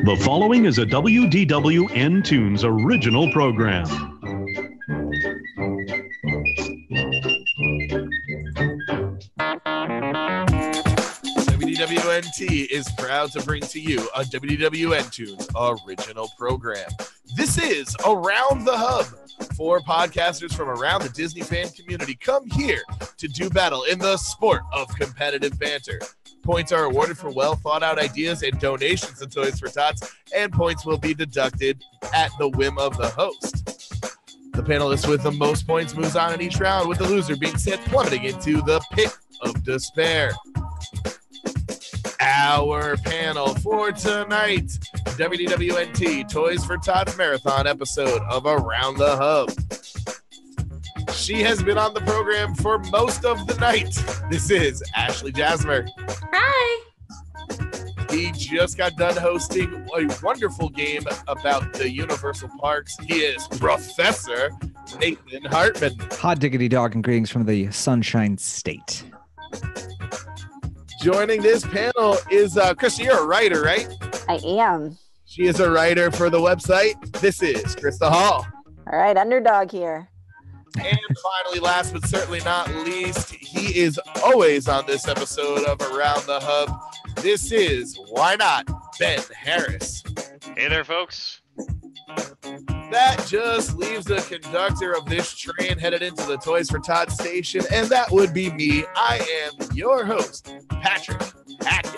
The following is a WDWN Tunes original program. WDWNT is proud to bring to you a WDWN Tunes original program. This is Around the Hub. 4 podcasters from around the Disney fan community come here to do battle in the sport of competitive banter. Points are awarded for well-thought-out ideas and donations to Toys for Tots, and points will be deducted at the whim of the host. The panelist with the most points moves on in each round, with the loser being sent plummeting into the pit of despair. Our panel for tonight, WDWNT Toys for Tots Marathon episode of Around the Hub. She has been on the program for most of the night. This is Ashley Jasmer. Hi. He just got done hosting a wonderful game about the Universal Parks. He is Professor Nathan Hartman. Hot diggity dog and greetings from the Sunshine State. Joining this panel is Krista. You're a writer, right? I am. She is a writer for the website. This is Krista Hall. All right, underdog here. And finally, last but certainly not least, he is always on this episode of Around the Hub. This is, why not, Ben Harris. Hey there, folks. That just leaves the conductor of this train headed into the Toys for Tots station, and that would be me. I am your host, Patrick Hackett.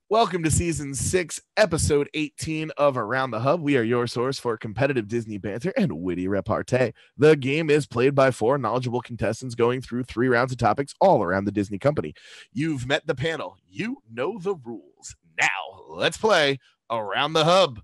Welcome to Season 6, Episode 18 of Around the Hub. We are your source for competitive Disney banter and witty repartee. The game is played by 4 knowledgeable contestants going through 3 rounds of topics all around the Disney company. You've met the panel. You know the rules. Now, let's play Around the Hub.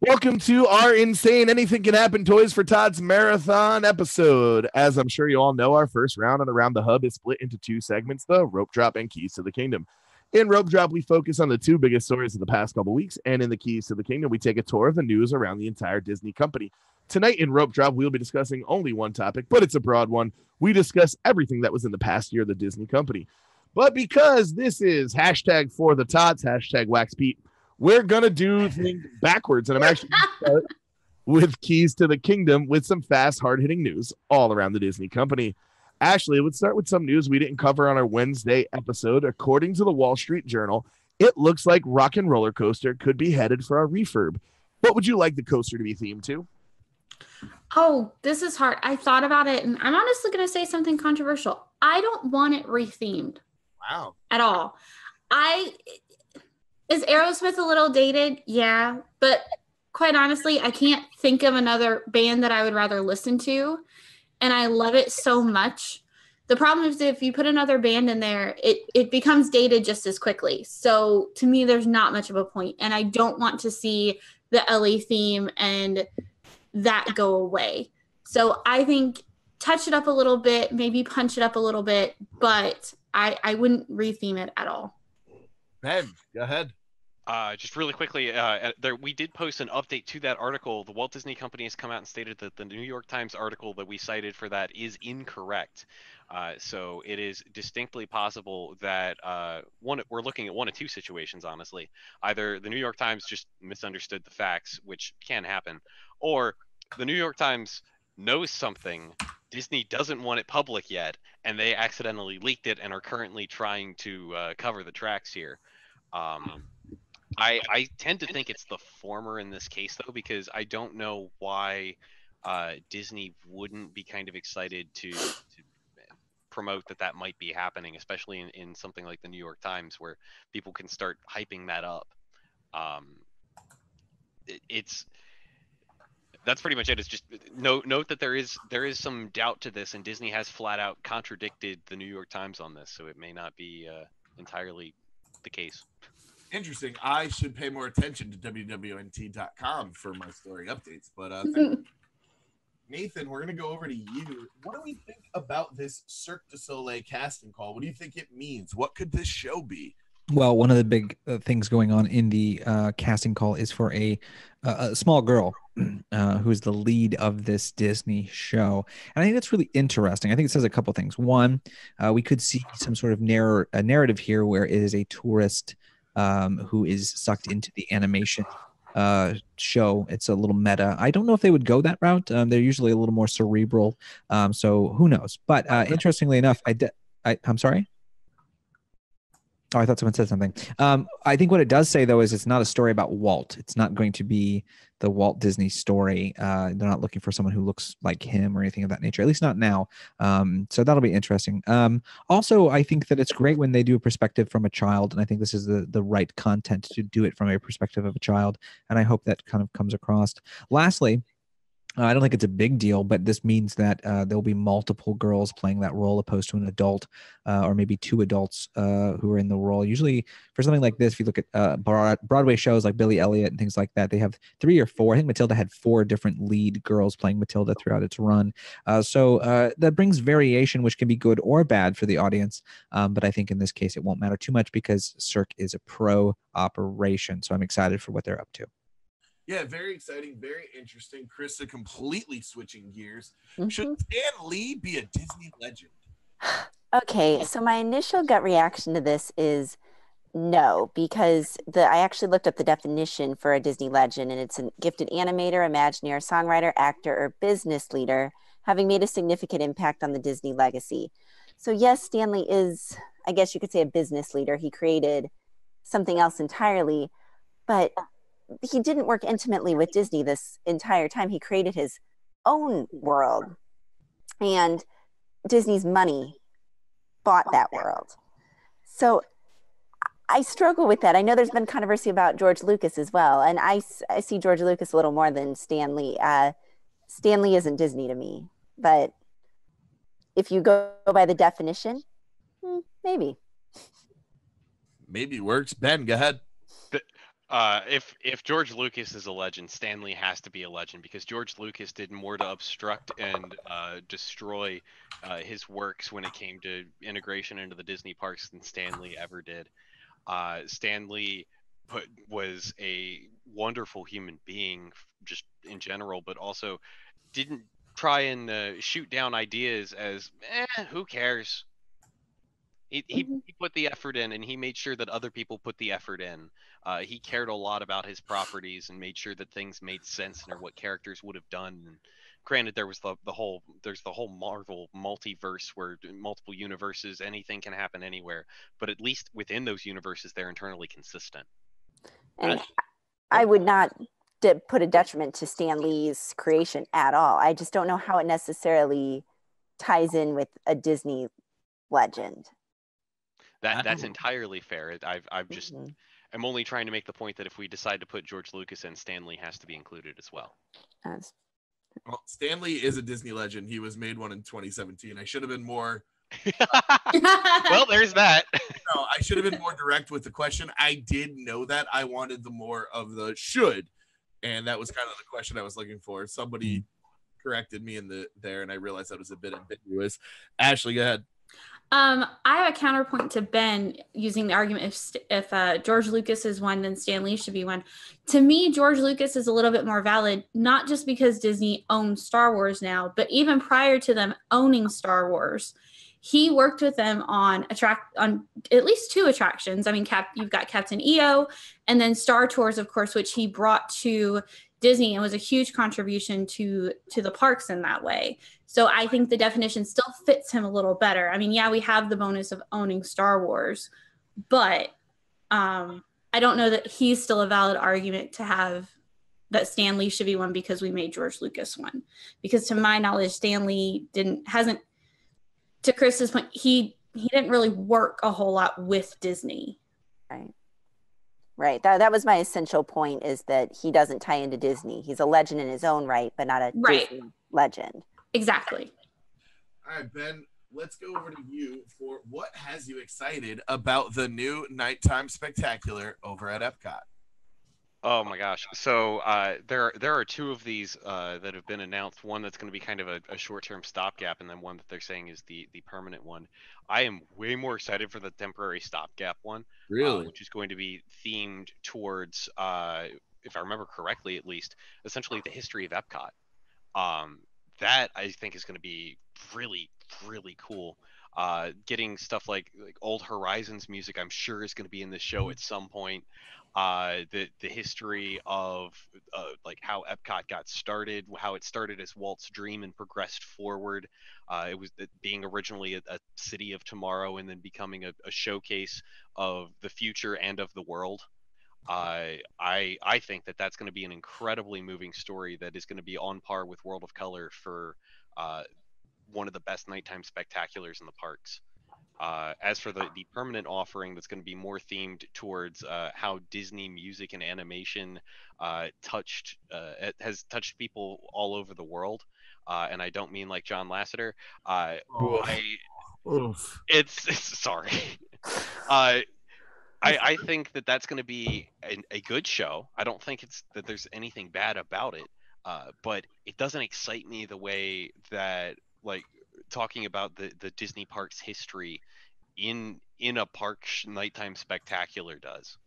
Welcome to our insane Anything Can Happen Toys for Tots Marathon episode. As I'm sure you all know, our first round on Around the Hub is split into 2 segments, the Rope Drop and Keys to the Kingdom. In Rope Drop, we focus on the 2 biggest stories of the past couple weeks, and in the Keys to the Kingdom, we take a tour of the news around the entire Disney company. Tonight in Rope Drop, we'll be discussing only one topic, but it's a broad one. We discuss everything that was in the past year of the Disney company. But because this is hashtag for the Tots, hashtag Wax Pete, we're going to do things backwards, and I'm actually going to start with Keys to the Kingdom with some fast, hard-hitting news all around the Disney company. Ashley, let's start with some news we didn't cover on our Wednesday episode. According to the Wall Street Journal, it looks like Rock and Roller Coaster could be headed for a refurb. What would you like the coaster to be themed to? Oh, this is hard. I thought about it, and I'm honestly going to say something controversial. I don't want it rethemed. Wow. At all. Is Aerosmith a little dated? Yeah. But quite honestly, I can't think of another band that I would rather listen to. And I love it so much. The problem is if you put another band in there, it becomes dated just as quickly. So to me, there's not much of a point. And I don't want to see the LA theme and that go away. So I think touch it up a little bit, maybe punch it up a little bit, but I wouldn't retheme it at all. Ben, go ahead. Just really quickly, we did post an update to that article. The Walt Disney Company has come out and stated that the New York Times article that we cited for that is incorrect. So it is distinctly possible that we're looking at one of 2 situations, honestly. Either the New York Times just misunderstood the facts, which can happen, or the New York Times knows something, Disney doesn't want it public yet, and they accidentally leaked it and are currently trying to cover the tracks here. I tend to think it's the former in this case, though, because I don't know why Disney wouldn't be kind of excited to promote that might be happening, especially in something like the New York Times, where people can start hyping that up. That's pretty much it. It's just note that there is some doubt to this, and Disney has flat out contradicted the New York Times on this, so it may not be entirely the case. Interesting. I should pay more attention to WWNT.com for my story updates. But Nathan, we're going to go over to you. What do we think about this Cirque du Soleil casting call? What do you think it means? What could this show be? Well, one of the big things going on in the casting call is for a small girl who is the lead of this Disney show. And I think that's really interesting. I think it says a couple things. One, we could see some sort of narrative here where it is a tourist who is sucked into the animation show. It's a little meta. I don't know if they would go that route. They're usually a little more cerebral. So who knows? But interestingly enough, I'm sorry. Oh, I thought someone said something. I think what it does say, though, is it's not a story about Walt. It's not going to be the Walt Disney story. They're not looking for someone who looks like him or anything of that nature, at least not now. So that'll be interesting. Also, I think that it's great when they do a perspective from a child, and I think this is the right content to do it from a perspective of a child, and I hope that kind of comes across. Lastly, I don't think it's a big deal, but this means that there'll be multiple girls playing that role opposed to an adult or maybe two adults who are in the role. Usually for something like this, if you look at Broadway shows like Billy Elliot and things like that, they have 3 or 4. I think Matilda had 4 different lead girls playing Matilda throughout its run. So that brings variation, which can be good or bad for the audience. But I think in this case, it won't matter too much because Cirque is a pro operation. So I'm excited for what they're up to. Yeah, very exciting, very interesting. Krista completely switching gears. Mm-hmm. Should Stan Lee be a Disney legend? Okay, so my initial gut reaction to this is no, because I actually looked up the definition for a Disney legend, and it's a gifted animator, Imagineer, songwriter, actor, or business leader, having made a significant impact on the Disney legacy. So yes, Stan Lee is, I guess you could say, a business leader. He created something else entirely, but he didn't work intimately with Disney this entire time. He created his own world, and Disney's money bought that world. So I struggle with that. I know there's been controversy about George Lucas as well, and I see George Lucas a little more than Stan Lee. Stan Lee isn't Disney to me, but if you go by the definition, maybe. Maybe works. Ben, go ahead. If George Lucas is a legend, Stan Lee has to be a legend because George Lucas did more to obstruct and destroy his works when it came to integration into the Disney parks than Stan Lee ever did. Stan Lee was a wonderful human being just in general, but also didn't try and shoot down ideas as, who cares? He put the effort in, and he made sure that other people put the effort in. He cared a lot about his properties and made sure that things made sense and what characters would have done. And granted, there was there's the whole Marvel multiverse where multiple universes, anything can happen anywhere. But at least within those universes, they're internally consistent. And I would not put a detriment to Stan Lee's creation at all. I just don't know how it necessarily ties in with a Disney legend. That's entirely fair. I've just I'm only trying to make the point that if we decide to put George Lucas in, Stan Lee has to be included as well. Well, Stan Lee is a Disney legend. He was made one in 2017. I should have been more. Well, there's that. No, I should have been more direct with the question. I did know that. I wanted the more of the should, and that was kind of the question I was looking for. Somebody corrected me there, and I realized that was a bit ambiguous. Ashley, go ahead. I have a counterpoint to Ben using the argument if George Lucas is one, then Stan Lee should be one. To me, George Lucas is a little bit more valid, not just because Disney owns Star Wars now, but even prior to them owning Star Wars, he worked with them on at least 2 attractions. I mean, you've got Captain EO, and then Star Tours, of course, which he brought to Disney and was a huge contribution to the parks in that way. So I think the definition still fits him a little better. I mean, yeah, we have the bonus of owning Star Wars, but I don't know that he's still a valid argument to have that Stan Lee should be one because we made George Lucas one. Because to my knowledge, Stan Lee hasn't, to Chris's point, he didn't really work a whole lot with Disney. Right. That was my essential point, is that he doesn't tie into Disney. He's a legend in his own right, but not a Disney legend. Exactly. All right, Ben, let's go over to you for what has you excited about the new nighttime spectacular over at Epcot? Oh my gosh. So there are two of these that have been announced. One that's going to be kind of a short-term stopgap, and then one that they're saying is the permanent one. I am way more excited for the temporary stopgap one, Really? which is going to be themed towards, if I remember correctly, at least, essentially the history of Epcot. Um, that I think is going to be really, really cool. Getting stuff like old Horizons music, I'm sure is going to be in the show at some point. The history of like how Epcot got started, how it started as Walt's dream and progressed forward. It was being originally a city of tomorrow and then becoming a showcase of the future and of the world. I think that that's going to be an incredibly moving story that is going to be on par with World of Color for uh, one of the best nighttime spectaculars in the parks. As for the permanent offering, that's going to be more themed towards how Disney music and animation has touched people all over the world. And I don't mean like John Lasseter. Oof. I Oof. it's sorry. uh, I think that that's going to be a good show. I don't think it's that there's anything bad about it, but it doesn't excite me the way that like talking about the Disney parks history in a nighttime spectacular does.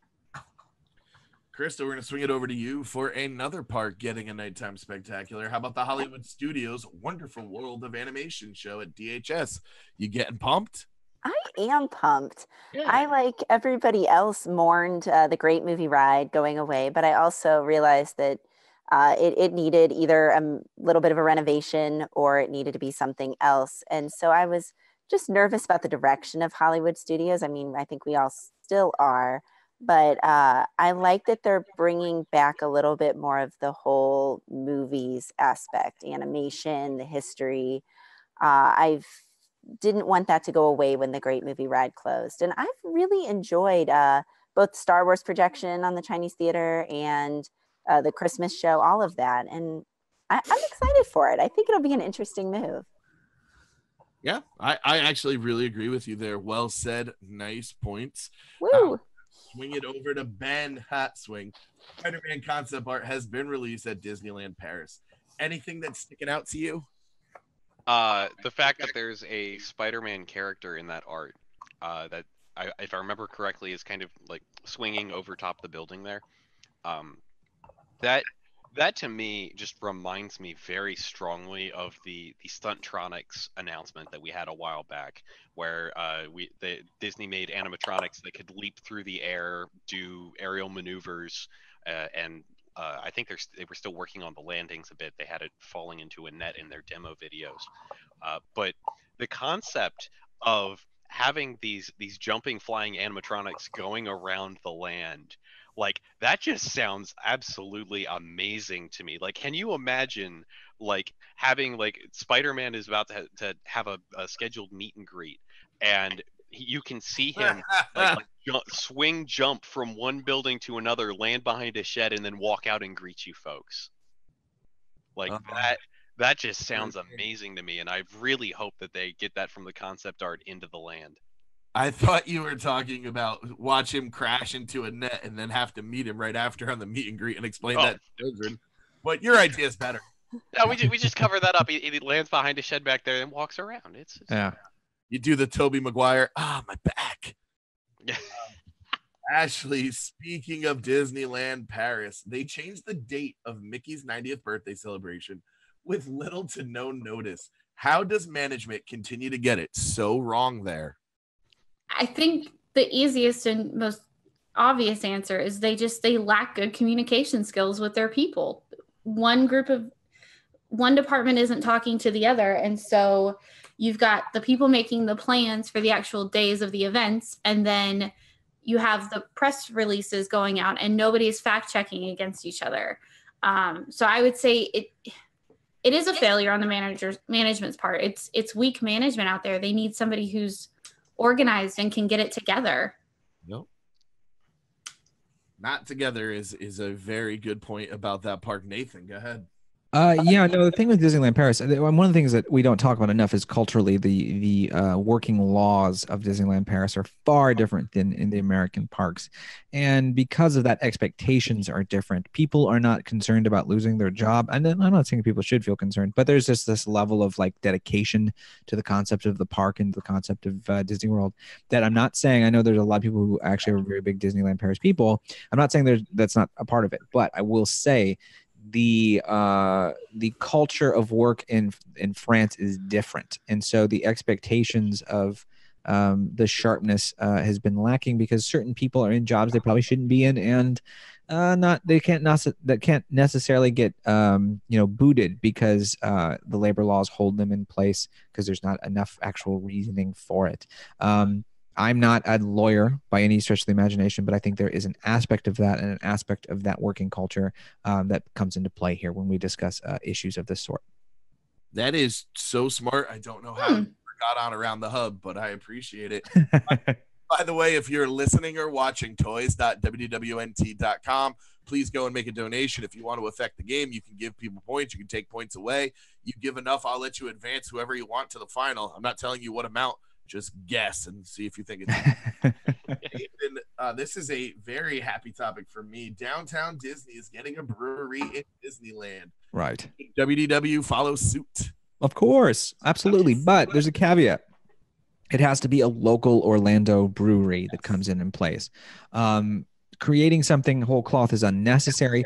Krista, we're going to swing it over to you for another park getting a nighttime spectacular. How about the Hollywood Studios Wonderful World of Animation show at DHS? You getting pumped? I am pumped. Yeah. I, like everybody else, mourned the Great Movie Ride going away, but I also realized that it needed either a little bit of a renovation or it needed to be something else. And so I was just nervous about the direction of Hollywood Studios. I mean, I think we all still are, but I like that they're bringing back a little bit more of the whole movies aspect, animation, the history. I've didn't want that to go away when the Great Movie Ride closed. And I've really enjoyed both Star Wars projection on the Chinese theater and the Christmas show, all of that. And I'm excited for it. I think it'll be an interesting move. Yeah, I actually really agree with you there. Well said. Nice points. Woo! Swing it over to Ben. Hot swing. Spider-Man concept art has been released at Disneyland Paris. Anything that's sticking out to you? The fact that there's a Spider-Man character in that art, that if I remember correctly, is kind of like swinging over top the building there. That that to me just reminds me very strongly of the Stuntronics announcement that we had a while back, where Disney made animatronics that could leap through the air, do aerial maneuvers, and I think they were still working on the landings a bit. They had it falling into a net in their demo videos. But the concept of having these jumping, flying animatronics going around the land, like that just sounds absolutely amazing to me. Like, can you imagine like having like Spider-Man is about to have a scheduled meet and greet, and you can see him like swing jump from one building to another, land behind a shed, and then walk out and greet you folks. Like that just sounds amazing to me, and I really hope that they get that from the concept art into the land. I thought you were talking about watch him crash into a net and then have to meet him right after on the meet and greet and explain that to children. But your idea is better. No, we just cover that up. He lands behind a shed back there and walks around. It's Yeah. You do the Tobey Maguire. My back. Ashley, speaking of Disneyland Paris, they changed the date of Mickey's 90th birthday celebration with little to no notice. How does management continue to get it so wrong there? I think the easiest and most obvious answer is they lack good communication skills with their people. One department isn't talking to the other, and so you've got the people making the plans for the actual days of the events, and then you have the press releases going out and nobody's fact checking against each other. So I would say it is a failure on the management's part. It's weak management out there. They need somebody who's organized and can get it together. Nope. Not together is a very good point about that park. Nathan, go ahead. Yeah, no, the thing with Disneyland Paris, one of the things that we don't talk about enough is culturally the working laws of Disneyland Paris are far different than in the American parks. And because of that, expectations are different. People are not concerned about losing their job. And then I'm not saying people should feel concerned, but there's just this level of like dedication to the concept of the park and the concept of Disney World that I'm not saying. I know there's a lot of people who actually are very big Disneyland Paris people. I'm not saying that's not a part of it, but I will say the culture of work in France is different, and so the expectations of the sharpness has been lacking because certain people are in jobs they probably shouldn't be in, and can't necessarily get booted because the labor laws hold them in place because there's not enough actual reasoning for it. I'm not a lawyer by any stretch of the imagination, but I think there is an aspect of that and an aspect of that working culture that comes into play here when we discuss issues of this sort. That is so smart. I don't know how you got on around the hub, but I appreciate it. By the way, if you're listening or watching, toys.wwnt.com, please go and make a donation. If you want to affect the game, you can give people points. You can take points away. You give enough, I'll let you advance whoever you want to the final. I'm not telling you what amount. Just guess and see if you think it's Nathan, this is a very happy topic for me. Downtown Disney is getting a brewery in Disneyland. Right. WDW follows suit. Of course. Absolutely. But there's a caveat. It has to be a local Orlando brewery that comes in place. Creating something whole cloth is unnecessary.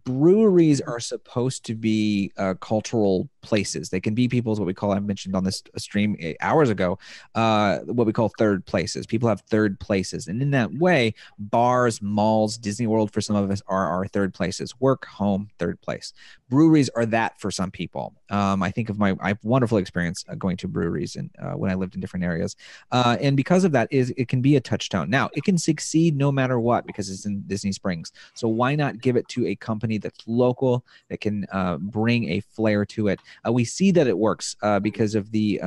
Breweries are supposed to be cultural places. They can be people's, what we call, I mentioned on this stream hours ago, what we call third places. People have third places. And in that way, bars, malls, Disney World for some of us are our third places. Work, home, third place. Breweries are that for some people. I think of I have wonderful experience going to breweries and when I lived in different areas. And because of that, it can be a touchstone. Now, it can succeed no matter what because it's in Disney Springs. So why not give it to a company that's local, that can bring a flair to it? We see that it works because of the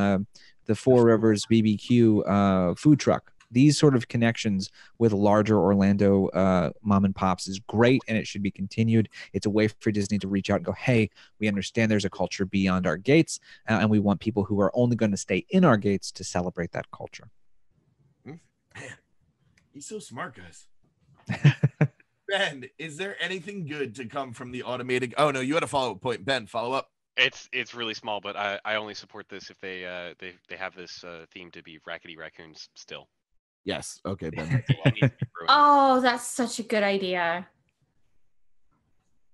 Four Rivers BBQ food truck. These sort of connections with larger Orlando mom and pops is great, and it should be continued. It's a way for Disney to reach out and go, hey, we understand there's a culture beyond our gates, and we want people who are only going to stay in our gates to celebrate that culture. Man, he's so smart, guys. Ben, is there anything good to come from the automated? Oh, no, you had a follow-up point. Ben, follow up. It's really small, but I only support this if they have this theme to be rackety raccoons still. Yes. Okay, Ben. Oh, that's such a good idea.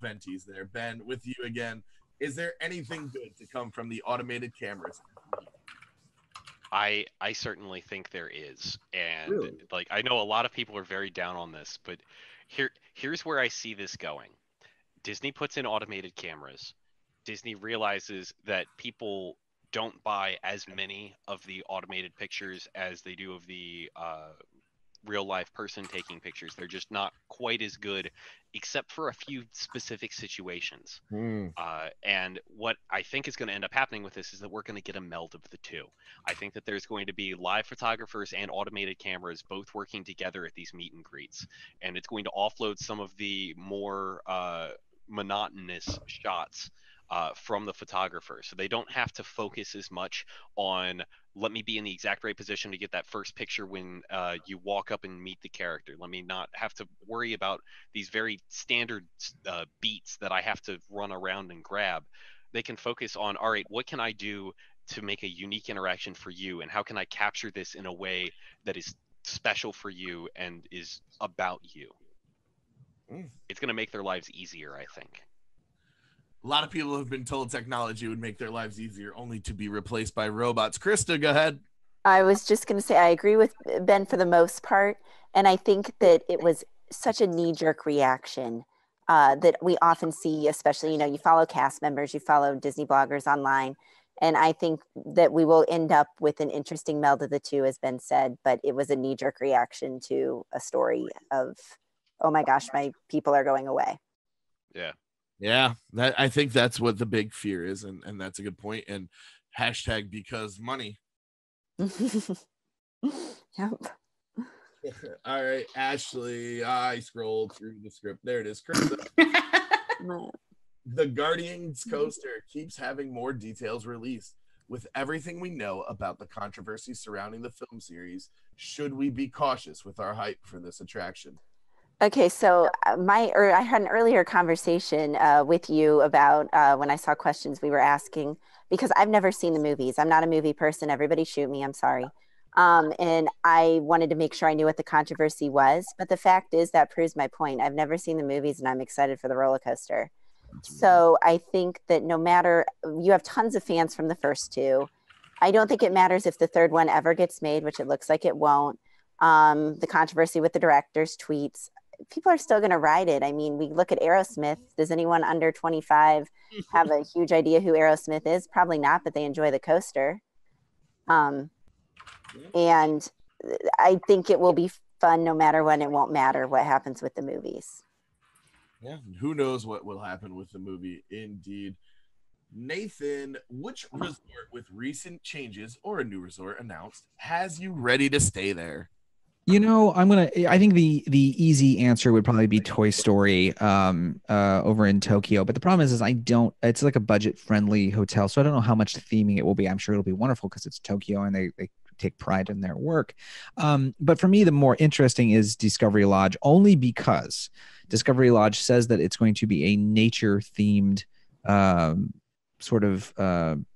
Venti's there. Ben, with you again. Is there anything good to come from the automated cameras? I certainly think there is, and Really? like I know a lot of people are very down on this, but here's where I see this going. Disney puts in automated cameras. Disney realizes that people don't buy as many of the automated pictures as they do of the real life person taking pictures. They're just not quite as good, except for a few specific situations. And what I think is going to end up happening with this is that we're going to get a meld of the two. I think that there's going to be live photographers and automated cameras both working together at these meet and greets, and it's going to offload some of the more monotonous shots from the photographer, so they don't have to focus as much on let me be in the exact right position to get that first picture when you walk up and meet the character. Let me not have to worry about these very standard beats that I have to run around and grab. They can focus on, all right, what can I do to make a unique interaction for you, and how can I capture this in a way that is special for you and is about you? It's going to make their lives easier, I think. A lot of people have been told technology would make their lives easier, only to be replaced by robots. Krista, go ahead. I was just going to say, I agree with Ben for the most part. And I think that it was such a knee-jerk reaction that we often see, especially, you follow cast members, you follow Disney bloggers online. And I think that we will end up with an interesting meld of the two, as Ben said, but it was a knee-jerk reaction to a story of, oh my gosh, my people are going away. Yeah. Yeah, I think that's what the big fear is, and that's a good point. And hashtag because money. Yep. All right, Ashley. I scrolled through the script. There it is. Krista. The Guardians coaster keeps having more details released. With everything we know about the controversy surrounding the film series, should we be cautious with our hype for this attraction? Okay, so I had an earlier conversation with you about when I saw questions we were asking, because I've never seen the movies. I'm not a movie person. Everybody shoot me. I'm sorry. And I wanted to make sure I knew what the controversy was. But the fact is that proves my point. I've never seen the movies, and I'm excited for the roller coaster. So I think that no matter, you have tons of fans from the first two. I don't think it matters if the third one ever gets made, which it looks like it won't. The controversy with the director's tweets, people are still going to ride it. I mean, we look at Aerosmith. Does anyone under 25 have a huge idea who Aerosmith is? Probably not, but they enjoy the coaster. And I think it will be fun no matter when. It won't matter what happens with the movies. Yeah, who knows what will happen with the movie, indeed. Nathan, which resort with recent changes or a new resort announced has you ready to stay there? You know, I think the easy answer would probably be Toy Story over in Tokyo. But the problem is it's like a budget friendly hotel. So I don't know how much theming it will be. I'm sure it'll be wonderful because it's Tokyo and they take pride in their work. But for me, the more interesting is Discovery Lodge, only because Discovery Lodge says that it's going to be a nature themed sort of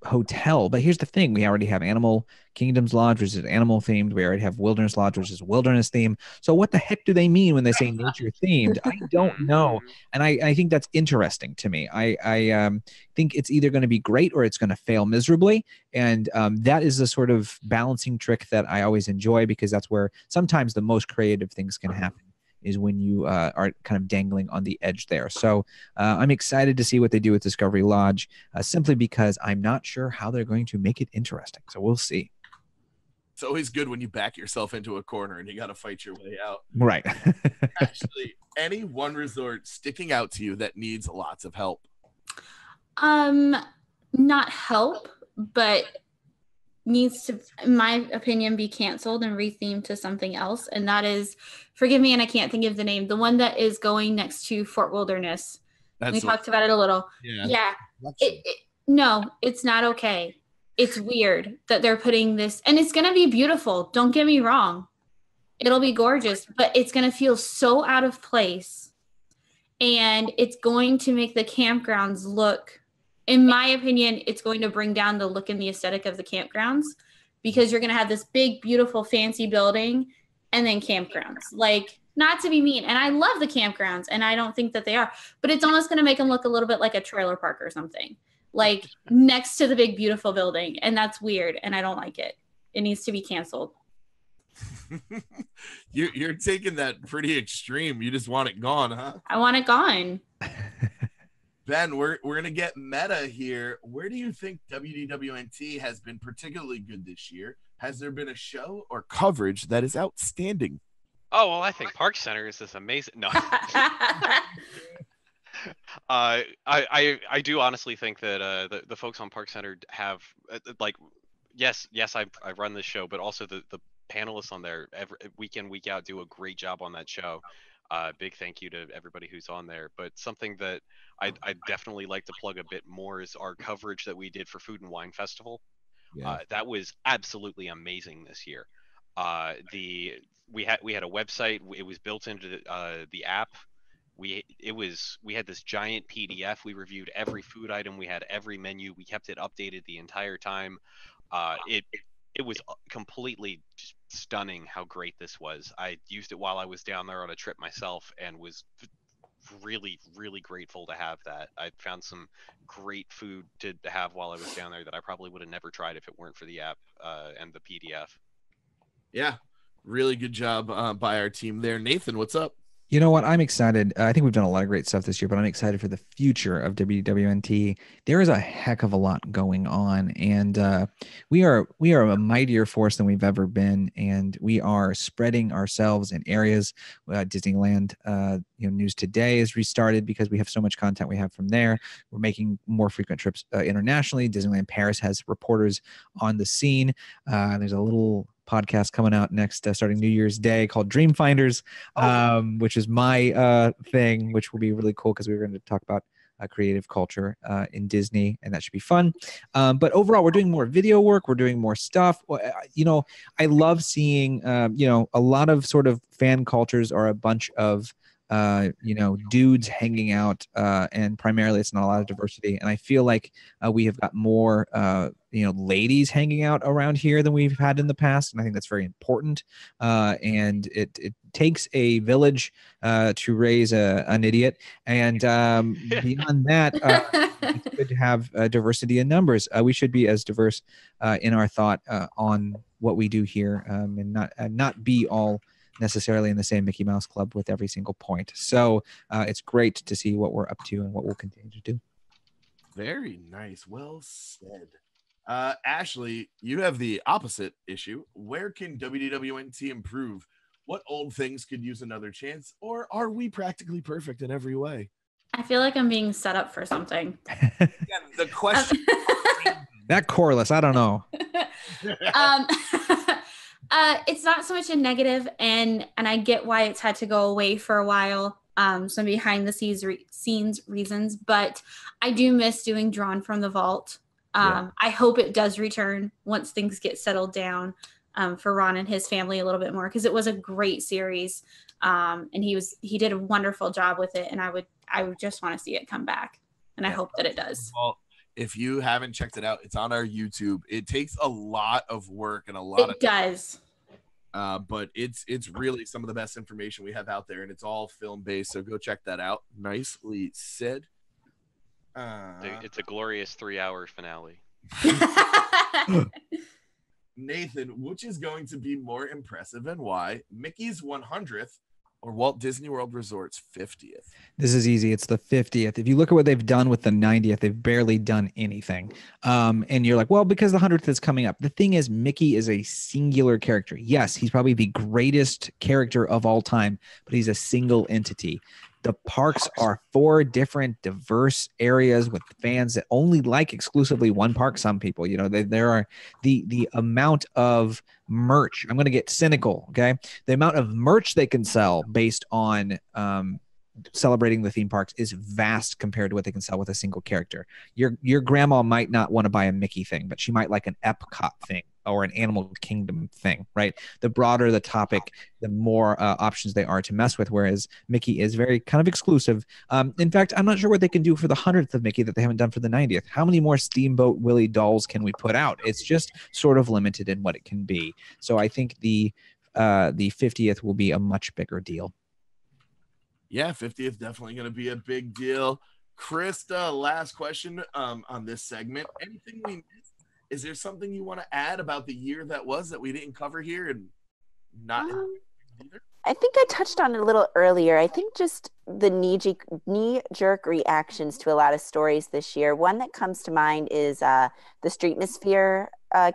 hotel. But here's the thing. We already have Animal Kingdoms Lodge, which is animal themed. We already have Wilderness Lodge, which is wilderness themed. So what the heck do they mean when they say nature themed? I don't know. And I think that's interesting to me. I think it's either going to be great or it's going to fail miserably. And that is a sort of balancing trick that I always enjoy, because that's where sometimes the most creative things can happen, is when you are kind of dangling on the edge there. So I'm excited to see what they do with Discovery Lodge, simply because I'm not sure how they're going to make it interesting. So we'll see. It's always good when you back yourself into a corner and you got to fight your way out. Right. Actually, any one resort sticking out to you that needs lots of help? Not help, but needs to, in my opinion, be canceled and rethemed to something else. And that is, forgive me, and I can't think of the name, the one that is going next to Fort Wilderness. We talked about it a little. Yeah. No, it's not okay. It's weird that they're putting this, and it's going to be beautiful. Don't get me wrong. It'll be gorgeous, but it's going to feel so out of place. And it's going to make the campgrounds look, in my opinion, it's going to bring down the look and the aesthetic of the campgrounds, because you're going to have this big, beautiful, fancy building and then campgrounds. Like, not to be mean, and I love the campgrounds, and I don't think that they are, but it's almost going to make them look a little bit like a trailer park or something, like next to the big, beautiful building. And that's weird, and I don't like it. It needs to be canceled. You're taking that pretty extreme. You just want it gone, huh? I want it gone. Ben, we're going to get meta here. Where do you think WDWNT has been particularly good this year? Has there been a show or coverage that is outstanding? Oh, well, I think Park Center is this amazing. No. I do honestly think that the folks on Park Center have yes, I run this show, but also the panelists on there every week in, week out do a great job on that show. Big thank you to everybody who's on there. But something that I'd definitely like to plug a bit more is our coverage that we did for Food and Wine Festival. Yeah. That was absolutely amazing this year. We had a website. It was built into the app. We had this giant PDF. We reviewed every food item. We had every menu. We kept it updated the entire time. It was completely just stunning how great this was. I used it while I was down there on a trip myself, and was really, really grateful to have that. I found some great food to have while I was down there that I probably would have never tried if it weren't for the app and the PDF. Yeah, really good job by our team there. Nathan, what's up? You know what? I'm excited. I think we've done a lot of great stuff this year, but I'm excited for the future of WWNT. There is a heck of a lot going on, and we are a mightier force than we've ever been, and we are spreading ourselves in areas. Disneyland, News Today is restarted because we have so much content we have from there. We're making more frequent trips internationally. Disneyland Paris has reporters on the scene. There's a little podcast coming out next starting New Year's Day called Dream Finders, which is my thing, which will be really cool because we're going to talk about creative culture in Disney, and that should be fun. But overall, we're doing more video work. We're doing more stuff. I love seeing, a lot of sort of fan cultures are a bunch of, dudes hanging out, and primarily it's not a lot of diversity. And I feel like we have got more, ladies hanging out around here than we've had in the past. And I think that's very important. And it takes a village to raise an idiot. And beyond that, it's good to have diversity in numbers. We should be as diverse in our thought on what we do here, and not be all necessarily in the same Mickey Mouse Club with every single point. So it's great to see what we're up to and what we'll continue to do. Very nice. Well said. Ashley, you have the opposite issue. Where can WDWNT improve? What old things could use another chance? Or are we practically perfect in every way? I feel like I'm being set up for something. Yeah, the question. That chorus, I don't know. It's not so much a negative, and I get why it's had to go away for a while. Some behind the scenes reasons, but I do miss doing Drawn from the Vault. I hope it does return once things get settled down for Ron and his family a little bit more, because it was a great series, and he did a wonderful job with it, and I would just want to see it come back, and I hope that it does. Well, if you haven't checked it out, it's on our YouTube. It takes a lot of work and a lot It does. But it's really some of the best information we have out there, and it's all film based. So go check that out. Nicely said. It's a glorious 3-hour finale. Nathan, which is going to be more impressive and why? Mickey's 100th or Walt Disney World Resort's 50th? This is easy. It's the 50th. If you look at what they've done with the 90th, they've barely done anything. And you're like, well, because the 100th is coming up. The thing is, Mickey is a singular character. Yes, he's probably the greatest character of all time, but he's a single entity. The parks are 4 different diverse areas with fans that only like exclusively one park. Some people, there are the amount of merch. I'm going to get cynical. Okay. The amount of merch they can sell based on, celebrating the theme parks is vast compared to what they can sell with a single character. Your grandma might not want to buy a Mickey thing, but she might like an Epcot thing or an Animal Kingdom thing, right? The broader the topic, the more options they are to mess with, whereas Mickey is very kind of exclusive. In fact, I'm not sure what they can do for the 100th of Mickey that they haven't done for the 90th. How many more Steamboat Willie dolls can we put out? It's just sort of limited in what it can be. So I think the 50th will be a much bigger deal. Yeah, 50th definitely going to be a big deal. Krista, last question on this segment. Anything we missed? Is there something you want to add about the year that was that we didn't cover here and not either? I think I touched on it a little earlier. I think just the knee-jerk reactions to a lot of stories this year. One that comes to mind is the Streetmosphere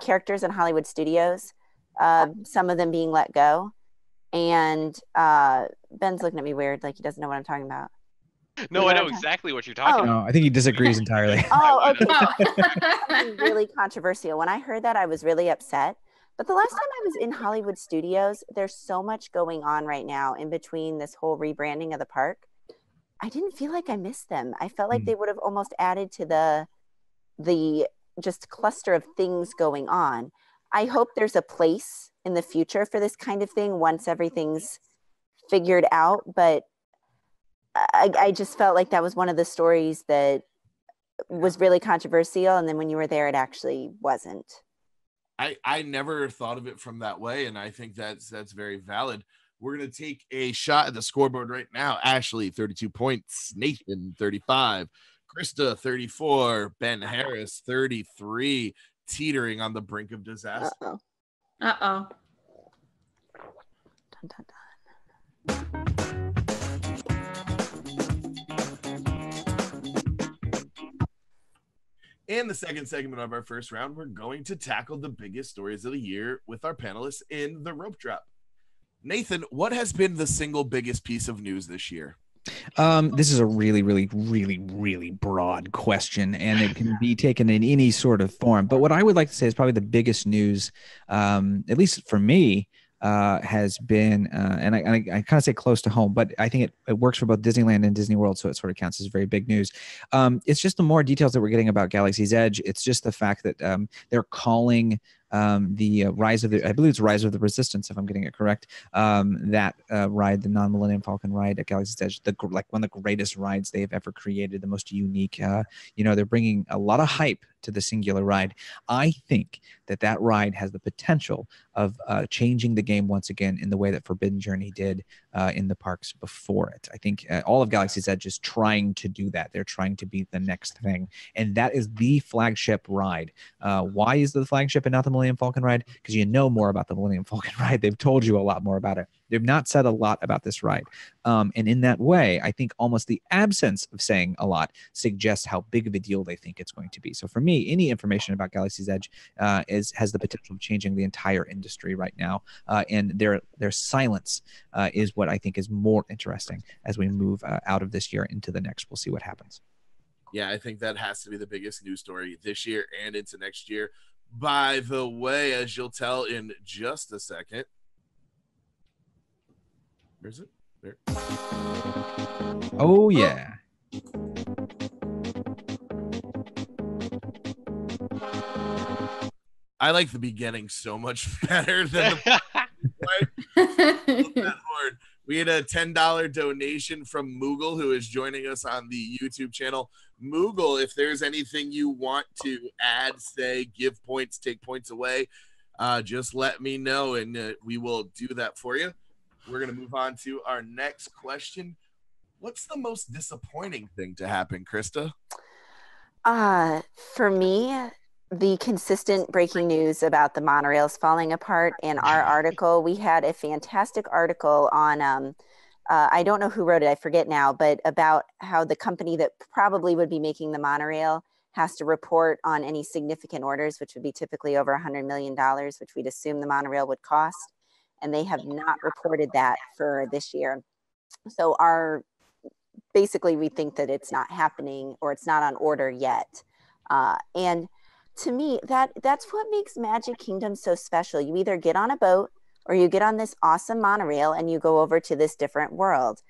characters in Hollywood Studios, some of them being let go. And Ben's looking at me weird, like he doesn't know what I'm talking about. No, I know exactly what you're talking about. No, I think he disagrees entirely. Oh, okay. Really controversial. When I heard that, I was really upset. But the last time I was in Hollywood Studios, there's so much going on right now in between this whole rebranding of the park. I didn't feel like I missed them. I felt like they would have almost added to the just cluster of things going on. I hope there's a place in the future for this kind of thing once everything's figured out. But I just felt like that was one of the stories that was really controversial. And then when you were there, it actually wasn't. I never thought of it from that way, and I think that's very valid. We're going to take a shot at the scoreboard right now. Ashley, 32 points. Nathan, 35. Krista, 34. Ben Harris, 33. Teetering on the brink of disaster. Uh-oh. Uh-oh. Dun, dun, dun. In the second segment of our first round, we're going to tackle the biggest stories of the year with our panelists in the rope drop. Nathan, what has been the single biggest piece of news this year? This is a really, really, really, really broad question, and it can be taken in any sort of form. But what I would like to say is probably the biggest news, at least for me, has been, and I kind of say close to home, but I think it works for both Disneyland and Disney World, so it sort of counts as very big news. It's just the more details that we're getting about Galaxy's Edge. It's just the fact that they're calling the Rise of the, I believe it's Rise of the Resistance, if I'm getting it correct, that ride, the non-Millennium Falcon ride at Galaxy's Edge, like one of the greatest rides they've ever created, the most unique. They're bringing a lot of hype to the singular ride. I think that ride has the potential of changing the game once again in the way that Forbidden Journey did in the parks before it. I think all of Galaxy's Edge is trying to do that. They're trying to be the next thing, and that is the flagship ride. Why is the flagship and not the Millennium Falcon ride? Because you know more about the Millennium Falcon ride. They've told you a lot more about it. They've not said a lot about this ride. And in that way, I think almost the absence of saying a lot suggests how big of a deal they think it's going to be. So for me, any information about Galaxy's Edge has the potential of changing the entire industry right now. And their silence is what I think is more interesting as we move out of this year into the next. We'll see what happens. Yeah, I think that has to be the biggest news story this year and into next year. By the way, as you'll tell in just a second. Where's it? There. Oh, yeah. I like the beginning so much better than the We had a $10 donation from Moogle, who is joining us on the YouTube channel. Moogle, if there's anything you want to add, say, give points, take points away, just let me know, and we will do that for you. We're going to move on to our next question. What's the most disappointing thing to happen, Krista? For me, the consistent breaking news about the monorails falling apart. In our article, we had a fantastic article on, I don't know who wrote it, I forget now, but about how the company that probably would be making the monorail has to report on any significant orders, which would be typically over $100 million, which we'd assume the monorail would cost. And they have not reported that for this year. So basically we think that it's not happening or it's not on order yet. And to me, that's what makes Magic Kingdom so special. You either get on a boat or you get on this awesome monorail and you go over to this different world.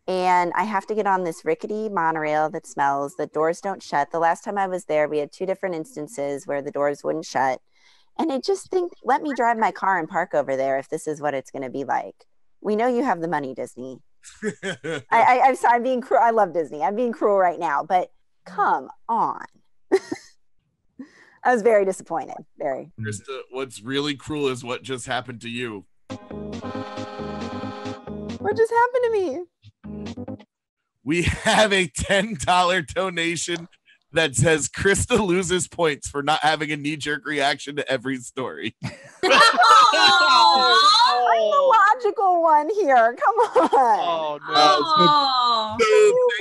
And I have to get on this rickety monorail that smells, the doors don't shut. The last time I was there, we had 2 different instances where the doors wouldn't shut. And I just think, let me drive my car and park over there if this is what it's going to be like. We know you have the money, Disney. I'm sorry, I'm being cruel. I love Disney. I'm being cruel right now, but come on. I was very disappointed. Very. Krista, what's really cruel is what just happened to you. What just happened to me? We have a $10 donation that says Krista loses points for not having a knee-jerk reaction to every story. I'm the logical one here. Come on. Oh,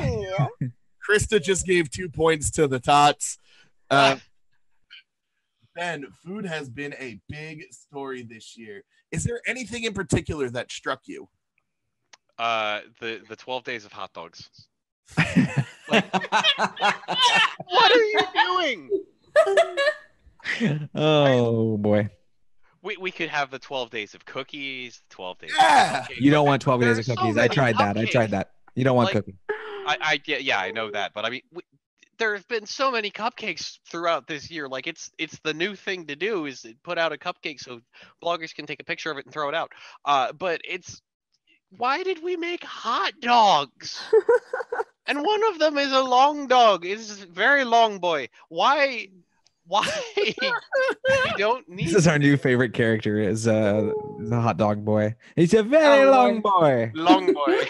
no. Krista just gave 2 points to the Tots. Ben, food has been a big story this year. Is there anything in particular that struck you? The 12 days of hot dogs. What are you doing? Oh boy. We could have the 12 days of cookies, 12 days. Yeah. Of You don't want 12 days of There's so cookies. I many tried that. You don't want Like, cookies. I know that, but I mean, there have been so many cupcakes throughout this year. Like it's the new thing to do is put out a cupcake so bloggers can take a picture of it and throw it out. But why did we make hot dogs? And one of them is a long dog. It's a very long boy. Why? We don't need. This is our new favorite character. Is the hot dog boy. He's a very long boy. Long boy.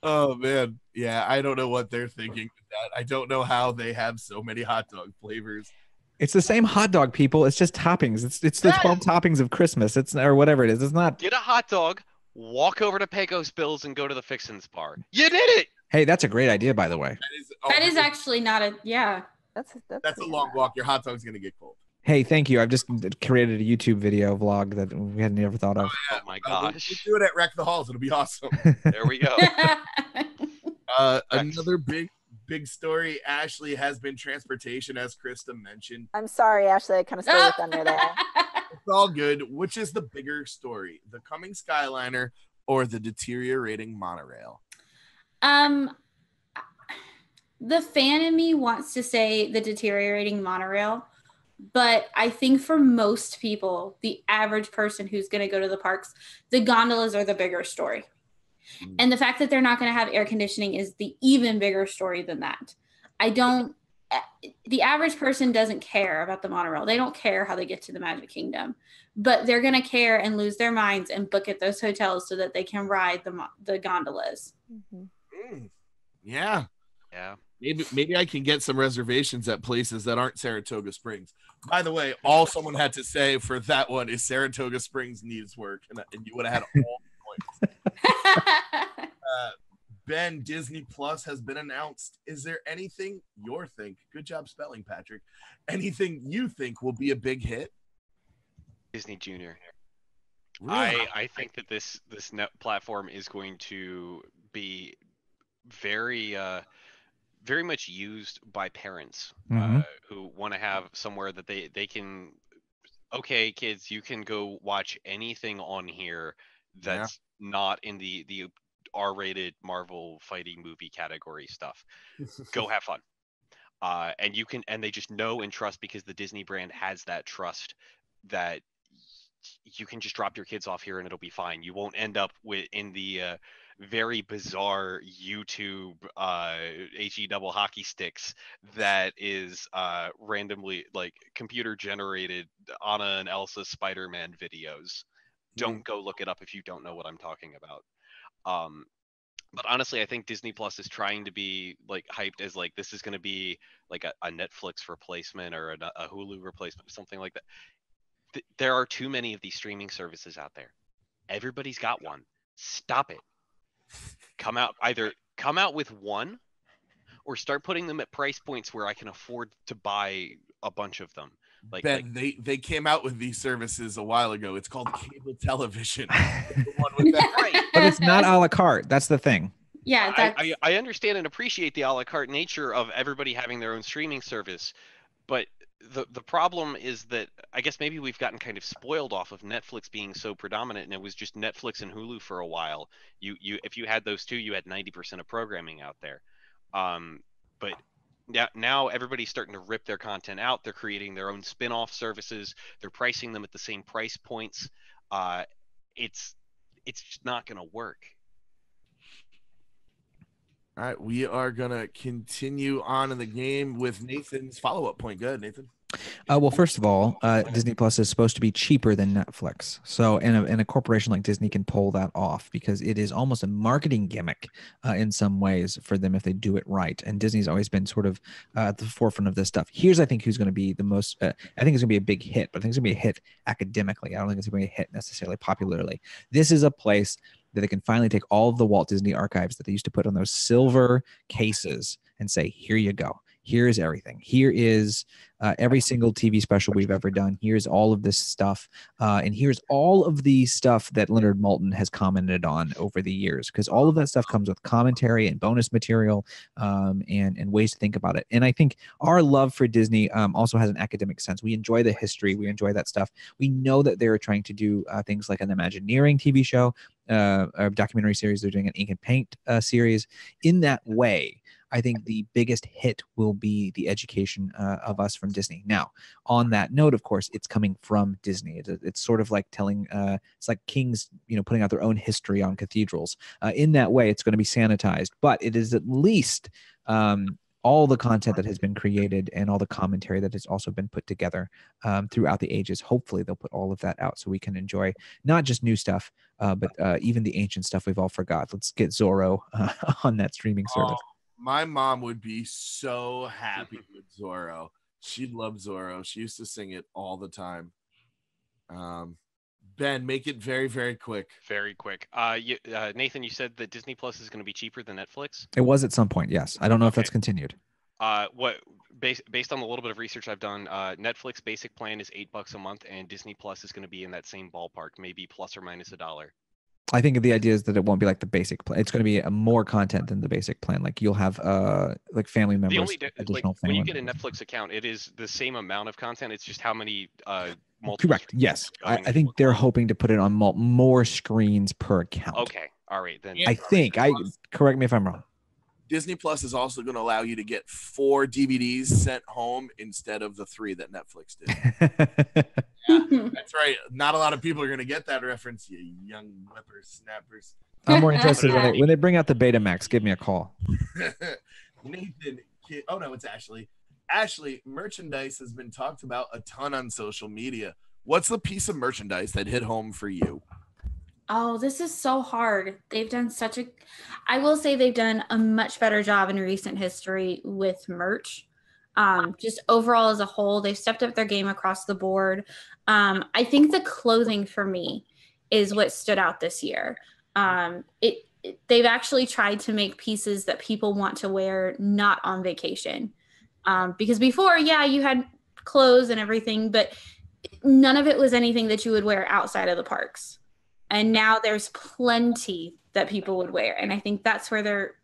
Oh man, yeah. I don't know what they're thinking with that. I don't know how they have so many hot dog flavors. It's the same hot dog, people. It's just toppings. It's the 12 toppings of Christmas. It's or whatever it is. It's not. Get a hot dog. Walk over to Pecos Bills and go to the Fixins bar. You did it. Hey, that's a great idea, by the way. That is actually not a, yeah. That's a long walk. Your hot dog's gonna get cold. Hey, thank you. I've just created a YouTube video vlog that we hadn't ever thought of. Oh my gosh. We'll do it at Wreck the Halls. It'll be awesome. There we go. Another big story, Ashley, has been transportation, as Krista mentioned. I'm sorry, Ashley. I kind of stole it under there. It's all good. Which is the bigger story, the coming Skyliner or the deteriorating monorail? The fan in me wants to say the deteriorating monorail, but I think for most people, the average person who's going to go to the parks, the gondolas are the bigger story. And the fact that they're not going to have air conditioning is the even bigger story than that. The average person doesn't care about the monorail. They don't care how they get to the Magic Kingdom, but they're going to care and lose their minds and book at those hotels so that they can ride the gondolas. Yeah. Yeah. Maybe I can get some reservations at places that aren't Saratoga Springs. By the way, all someone had to say for that one is Saratoga Springs needs work, and you would have had all the points. Ben, Disney Plus has been announced. Is there anything you think? Good job spelling, Patrick. Anything you think will be a big hit? Disney Junior. Really? I think that this net platform is going to be very very much used by parents who want to have somewhere that they can, okay, kids, you can go watch anything on here that's not in the R-rated Marvel fighting movie category stuff. Go have fun. And they just know and trust, because the Disney brand has that trust, that you can just drop your kids off here and it'll be fine. You won't end up in the very bizarre YouTube HE double hockey sticks that is randomly like computer generated Anna and Elsa Spider-Man videos. Don't go look it up if you don't know what I'm talking about. But honestly, I think Disney Plus is trying to be like hyped as like this is going to be like a Netflix replacement or a Hulu replacement, something like that. There are too many of these streaming services out there. Everybody's got one. Stop it. Come out with one, or start putting them at price points where I can afford to buy a bunch of them. Ben, they came out with these services a while ago. It's called cable television. The one with that. Right. But it's not a la carte. That's the thing. Yeah, I understand and appreciate the a la carte nature of everybody having their own streaming service, but the problem is that I guess maybe we've gotten kind of spoiled off of Netflix being so predominant, and it was just Netflix and Hulu for a while. You if you had those two, you had 90% of programming out there. But now everybody's starting to rip their content out. They're creating their own spin-off services. They're pricing them at the same price points. It's just not going to work. All right, we are going to continue on in the game with Nathan's follow-up point. Go ahead, Nathan. Well, first of all, Disney Plus is supposed to be cheaper than Netflix. So, and a corporation like Disney can pull that off because it is almost a marketing gimmick in some ways for them if they do it right. And Disney's always been sort of at the forefront of this stuff. Here's, I think, who's going to be the most. I think it's going to be a big hit, but I think it's going to be a hit academically. I don't think it's going to be a hit necessarily popularly. This is a place that they can finally take all of the Walt Disney archives that they used to put on those silver cases and say, here you go. Here is everything. Here is every single TV special we've ever done. Here's all of this stuff. And here's all of the stuff that Leonard Maltin has commented on over the years, because all of that stuff comes with commentary and bonus material and ways to think about it. And I think our love for Disney also has an academic sense. We enjoy the history. We enjoy that stuff. We know that they're trying to do things like an Imagineering TV show, a documentary series. They're doing an Ink and Paint series. In that way, I think the biggest hit will be the education of us from Disney. Now, on that note, of course, it's coming from Disney. It's sort of like telling, it's like kings, putting out their own history on cathedrals. In that way, it's going to be sanitized, but it is at least all the content that has been created and all the commentary that has also been put together throughout the ages. Hopefully, they'll put all of that out so we can enjoy not just new stuff, but even the ancient stuff we've all forgot. Let's get Zorro on that streaming service. My mom would be so happy with Zorro. She loved Zorro. She used to sing it all the time. Ben, make it very, very quick. Very quick. Nathan, you said that Disney Plus is going to be cheaper than Netflix? It was at some point, yes. I don't know if that's continued. Based on the little bit of research I've done, Netflix basic plan is $8 a month, and Disney Plus is going to be in that same ballpark, maybe plus or minus $1. I think the idea is that it won't be like the basic plan. It's going to be more content than the basic plan. Like you'll have like family members, additional family. When you get a Netflix account, it is the same amount of content. It's just how many multiple Correct. screens Yes. going I think they're hoping to put it on more screens per account. Okay. All right then. I think. Correct me if I'm wrong. Disney Plus is also going to allow you to get 4 DVDs sent home instead of the 3 that Netflix did. Yeah, that's right. Not a lot of people are going to get that reference, you young whippersnappers. I'm more interested when they bring out the Betamax. Give me a call. Nathan, oh no, it's Ashley. Ashley, merchandise has been talked about a ton on social media. What's the piece of merchandise that hit home for you? Oh, this is so hard. I will say they've done a much better job in recent history with merch. Just overall as a whole, they've stepped up their game across the board. I think the clothing for me is what stood out this year. They've actually tried to make pieces that people want to wear not on vacation. Because before, yeah, you had clothes and everything, but none of it was anything that you would wear outside of the parks. And now there's plenty that people would wear. And I think that's where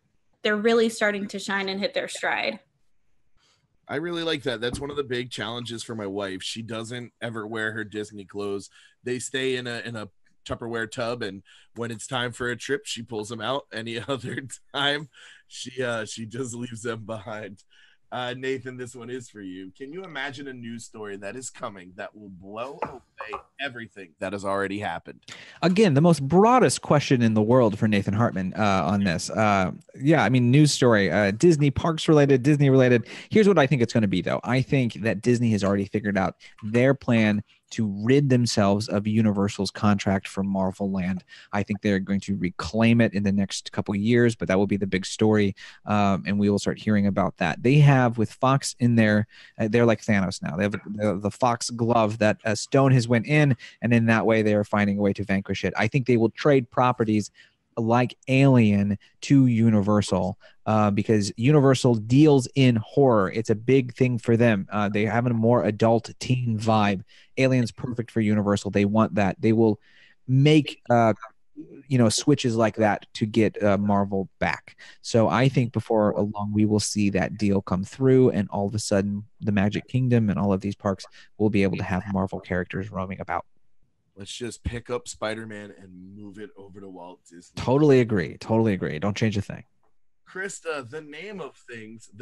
they're really starting to shine and hit their stride. I really like that. That's one of the big challenges for my wife. She doesn't ever wear her Disney clothes. They stay in a Tupperware tub, and when it's time for a trip, she pulls them out. Any other time, she just leaves them behind. Nathan, this one is for you. Can you imagine a news story that is coming that will blow away everything that has already happened? Again, the most broadest question in the world for Nathan Hartman on this. Yeah, I mean, news story, Disney parks related, Disney related. Here's what I think it's going to be, though. I think that Disney has already figured out their plan to rid themselves of Universal's contract for Marvel Land. I think they're going to reclaim it in the next couple of years, but that will be the big story, and we will start hearing about that. They have, with Fox in there, they're like Thanos now. They have the Fox glove that Stone has went in, and in that way, they are finding a way to vanquish it. I think they will trade properties like Alien to Universal because Universal deals in horror. It's a big thing for them. They have a more adult teen vibe. Alien's perfect for Universal. They want that. They will make switches like that to get Marvel back. So I think before long we will see that deal come through, and all of a sudden the Magic Kingdom and all of these parks will be able to have Marvel characters roaming about. Let's just pick up Spider-Man and move it over to Walt Disney. Totally agree. Don't change a thing. Krista, the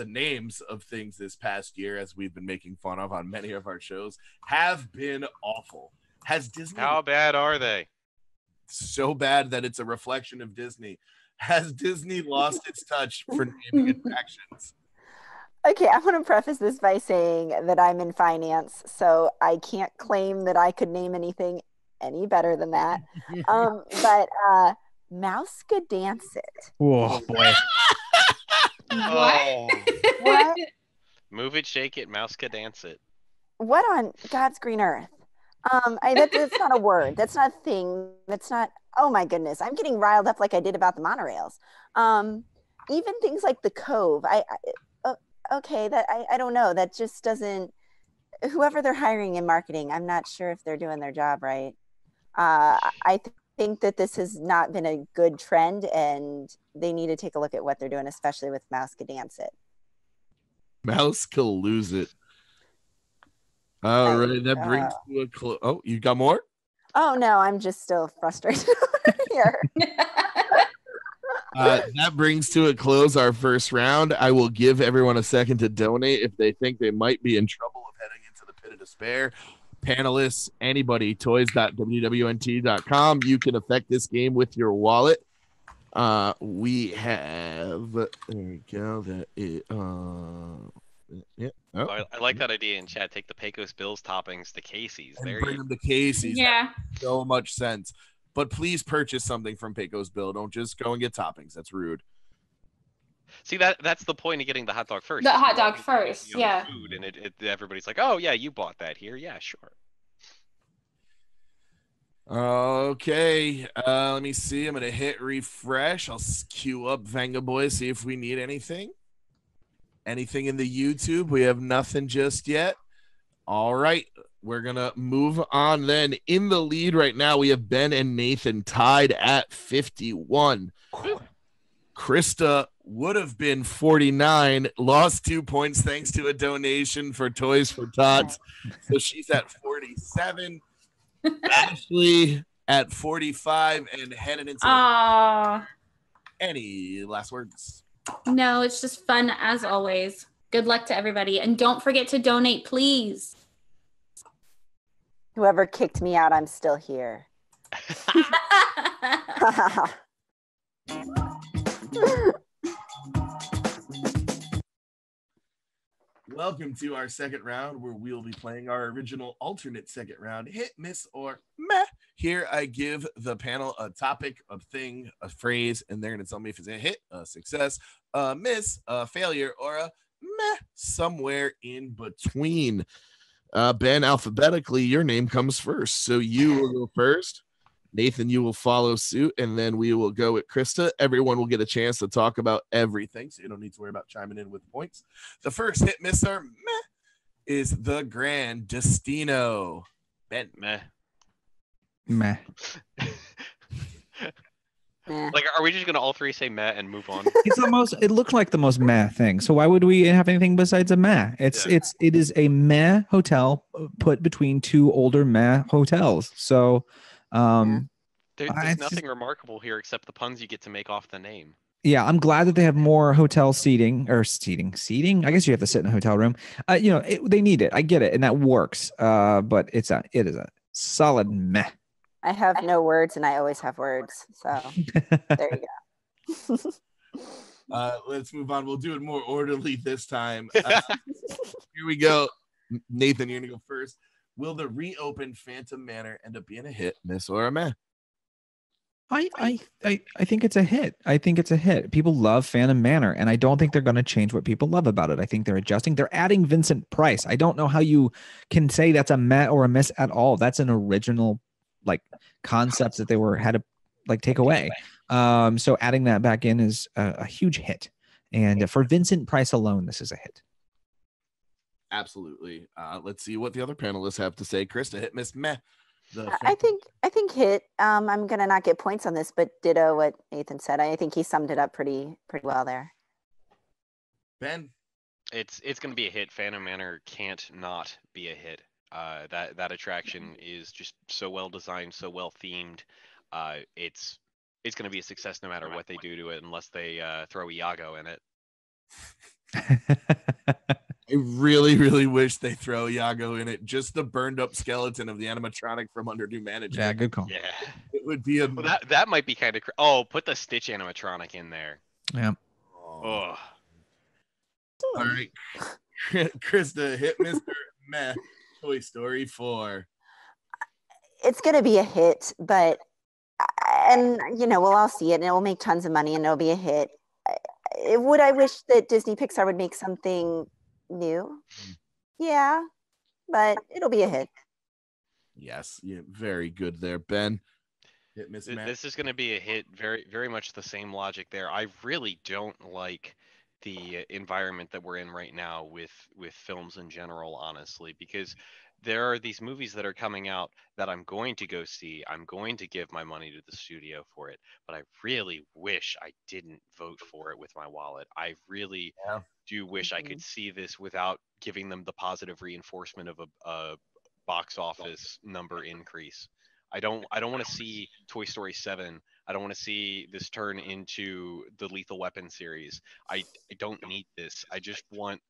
names of things this past year, as we've been making fun of on many of our shows, have been awful. Has Disney? How bad are they? So bad that it's a reflection of Disney. Has Disney lost its touch for naming attractions? Okay, I want to preface this by saying that I'm in finance, so I can't claim that I could name anything any better than that. But Mouse could dance it. Oh boy. What? Move it, shake it, mouse could dance it. What on God's green earth? That's not a word. That's not a thing. That's not. Oh my goodness, I'm getting riled up like I did about the monorails. Even things like the Cove. Okay, that I don't know. That just doesn't. Whoever they're hiring in marketing, I'm not sure if they're doing their job right. I think that this has not been a good trend, and they need to take a look at what they're doing, especially with Mouse Could Dance It. Mouse could lose it. All right, that brings to a close. Oh, you got more? Oh no, I'm just still frustrated here. That brings to a close our first round. I will give everyone a second to donate if they think they might be in trouble of heading into the pit of despair. Panelists, anybody, toys.wwnt.com. You can affect this game with your wallet. We have, there we go. That is, yeah. Oh. I like that idea in chat. Take the Pecos Bills toppings to Casey's. And There bring you them to Casey's. Yeah. That makes so much sense. But please purchase something from Pecos Bill. Don't just go and get toppings. That's rude. See, that's the point of getting the hot dog first. The hot dog first, You know, yeah. Food, and everybody's like, oh yeah, you bought that here. Yeah, sure. Okay. Let me see. I'm going to hit refresh. I'll queue up Venga Boy, see if we need anything. Anything in the YouTube? We have nothing just yet. All right. We're going to move on then. In the lead right now, we have Ben and Nathan tied at 51. Krista, would have been 49, lost 2 points thanks to a donation for Toys for Tots. So she's at 47. Ashley at 45 and headed into any last words? No, it's just fun as always. Good luck to everybody. And don't forget to donate, please. Whoever kicked me out, I'm still here. Welcome to our second round, where we'll be playing our original alternate second round, hit, miss, or meh. Here I give the panel a topic, a thing, a phrase, and they're going to tell me if it's a hit, a success, a miss, a failure, or a meh, somewhere in between. Ben, alphabetically, your name comes first, so you will go first. Nathan, you will follow suit, and then we will go with Krista. Everyone will get a chance to talk about everything, so you don't need to worry about chiming in with points. The first hit, miss, or meh, is the Grand Destino. Ben. Meh. Meh. Like, are we just gonna all three say meh and move on? It's the most. It looks like the most meh thing. So why would we have anything besides a meh? It is a meh hotel put between two older meh hotels. So, there's nothing remarkable here except the puns you get to make off the name. Yeah, I'm glad that they have more hotel seating. I guess you have to sit in a hotel room. They need it. I get it, and that works. But it is a solid meh. I have no words, and I always have words. So there you go. Let's move on. We'll do it more orderly this time. Here we go. Nathan, you're going to go first. Will the reopened Phantom Manor end up being a hit, miss, or a meh? I think it's a hit. I think it's a hit. People love Phantom Manor, and I don't think they're going to change what people love about it. I think they're adjusting. They're adding Vincent Price. I don't know how you can say that's a meh or a miss at all. That's an original concept that they had to take away. So adding that back in is a huge hit. And for Vincent Price alone, this is a hit. Absolutely. Let's see what the other panelists have to say. Krista, hit, miss, meh. I think hit. I'm gonna not get points on this, but ditto what Nathan said. I think he summed it up pretty well there. Ben, it's gonna be a hit. Phantom Manor can't not be a hit. That attraction is just so well designed, so well themed. It's gonna be a success no matter what they do to it, unless they throw Iago in it. I really, really wish they throw Iago in it. Just the burned up skeleton of the animatronic from under new management. Yeah, good call. Yeah, it would be that might be kind of. Put the Stitch animatronic in there. Yeah. Oh. All right, Krista, hit Mr. Meh. Toy Story 4. It's gonna be a hit, but we'll all see it, and it will make tons of money, and it'll be a hit. I wish that Disney Pixar would make something new? Yeah, but it'll be a hit. Yes, yeah, very good there, Ben. Hit, miss, Matt. This is going to be a hit. Very, very much the same logic there. I really don't like the environment that we're in right now with films in general, honestly, because there are these movies that are coming out that I'm going to go see. I'm going to give my money to the studio for it, but I really wish I didn't vote for it with my wallet. I really do wish I could see this without giving them the positive reinforcement of a box office number increase. I don't want to see Toy Story 7. I don't want to see this turn into the Lethal Weapon series. I don't need this. I just want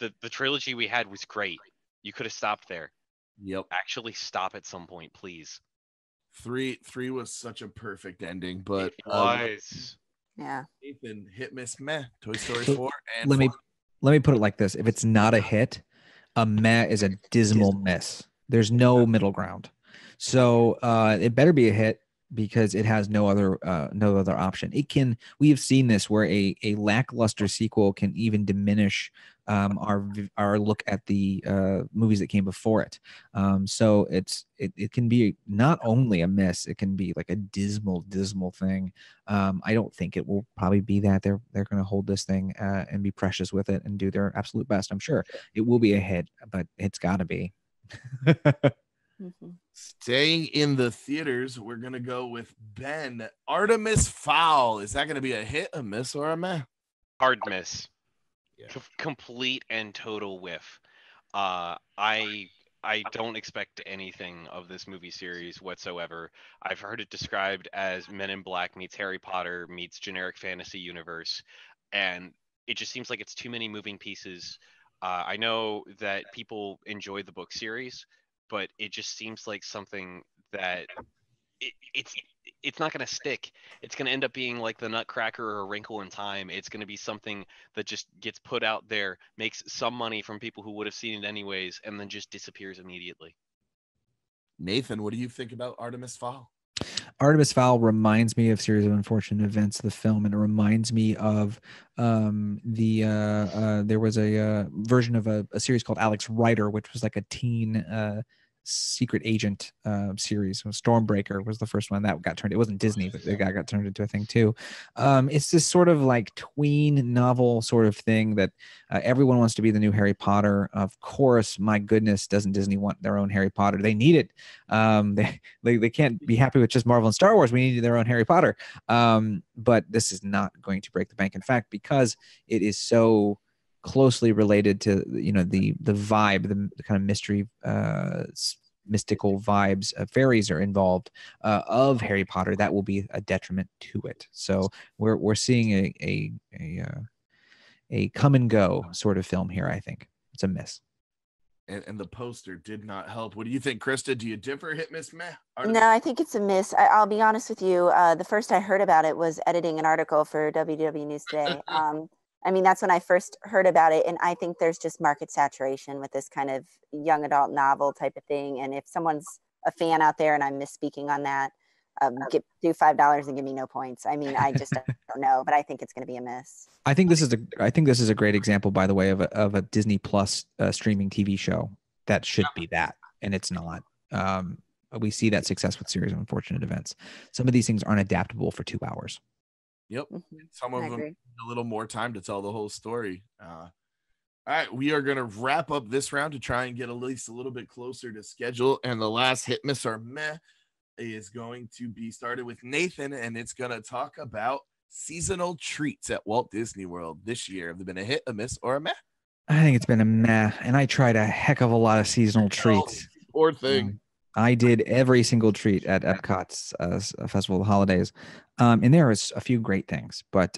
the trilogy we had was great. You could have stopped there. Yep. Actually stop at some point, please. 3 was such a perfect ending, but it was. Yeah. Nathan, hit, miss, meh. Toy Story 4 and let me put it like this. If it's not a hit, a meh is a dismal miss. There's no middle ground. So it better be a hit because it has no other option. We have seen this where a lackluster sequel can even diminish our look at the movies that came before it. So it can be not only a miss, it can be like a dismal thing. I don't think it will probably be that. They're going to hold this thing and be precious with it and do their absolute best. I'm sure it will be a hit, but it's got to be. Staying in the theaters, we're going to go with Ben. Artemis Fowl. Is that going to be a hit, a miss, or a meh? Hard miss. Yeah. Complete and total whiff. I don't expect anything of this movie series whatsoever. I've heard it described as Men in Black meets Harry Potter meets generic fantasy universe, and it just seems like it's too many moving pieces. I know that people enjoy the book series, but it just seems like something that it's not going to stick. It's going to end up being like the Nutcracker or A Wrinkle in Time. It's going to be something that just gets put out there, makes some money from people who would have seen it anyways, and then just disappears immediately. Nathan, what do you think about Artemis Fowl? Artemis Fowl reminds me of Series of Unfortunate Events, the film, and it reminds me of there was a version of a series called Alex Rider, which was like a teen secret agent series. Stormbreaker was the first one that got turned. It wasn't Disney, but the guy got turned into a thing too. It's this sort of like tween novel sort of thing that everyone wants to be the new Harry Potter. Of course, my goodness, doesn't Disney want their own Harry Potter? They need it. They can't be happy with just Marvel and Star Wars. We need their own Harry Potter. But this is not going to break the bank. In fact, because it is so closely related to the vibe, the kind of mystery, mystical vibes, fairies are involved of Harry Potter, that will be a detriment to it. So we're seeing a come and go sort of film here. I think it's a miss. And the poster did not help. What do you think, Krista? Do you differ, hit, miss, meh? No, I think it's a miss. I'll be honest with you. The first I heard about it was editing an article for WW News Today. I mean, that's when I first heard about it. And I think there's just market saturation with this kind of young adult novel type of thing. And if someone's a fan out there and I'm misspeaking on that, do $5 and give me no points. I mean, I just don't know, but I think it's going to be a miss. I think this is a great example, by the way, of a Disney Plus streaming TV show that should be that, and it's not. We see that success with Series of Unfortunate Events. Some of these things aren't adaptable for 2 hours. Yep. Some of them need a little more time to tell the whole story. All right, we are going to wrap up this round to try and get at least a little bit closer to schedule. And the last hit, miss, or meh is going to be started with Nathan, and it's going to talk about seasonal treats at Walt Disney World this year. Have they been a hit, a miss, or a meh? I think it's been a meh, and I tried a heck of a lot of seasonal treats. Poor thing. I did every single treat at Epcot's Festival of the Holidays, and there was a few great things, but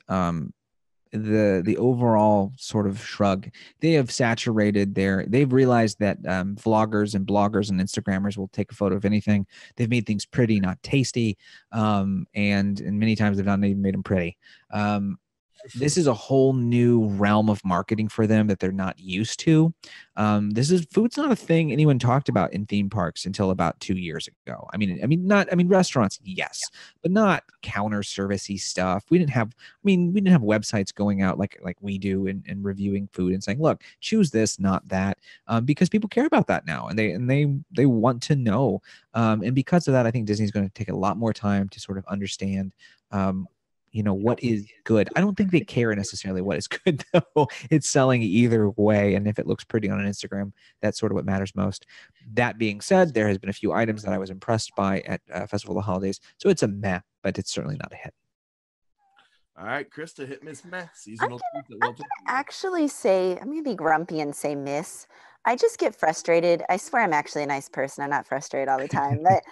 the overall sort of shrug, they have saturated they've realized that vloggers and bloggers and Instagrammers will take a photo of anything. They've made things pretty, not tasty, and many times they've not even made them pretty. This is a whole new realm of marketing for them that they're not used to. Food's not a thing anyone talked about in theme parks until about 2 years ago. I mean, restaurants, yes, but not counter servicey stuff. We didn't have websites going out like we do and reviewing food and saying, look, choose this, not that, because people care about that now, and they want to know. And because of that, I think Disney's going to take a lot more time to sort of understand what is good. I don't think they care necessarily what is good, though. It's selling either way, and if it looks pretty on an Instagram, that's sort of what matters most. That being said, there has been a few items that I was impressed by at Festival of the Holidays, so it's a meh, but it's certainly not a hit. All right, Krista, hit miss, meh. I'm gonna actually say, I'm going to be grumpy and say miss. I just get frustrated. I swear I'm actually a nice person. I'm not frustrated all the time, but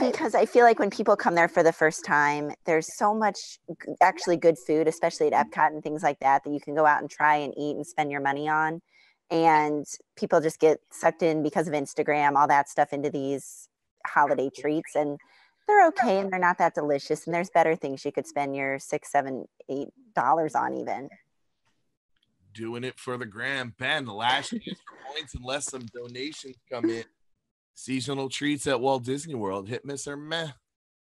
because I feel like when people come there for the first time, there's so much actually good food, especially at Epcot and things like that you can go out and try and eat and spend your money on. And people just get sucked in because of Instagram, all that stuff, into these holiday treats. And they're okay and they're not that delicious. And there's better things you could spend your $6, $7, $8 on even. Doing it for the gram. Ben, last year's points unless some donations come in. Seasonal treats at Walt Disney World, hit, miss, or meh?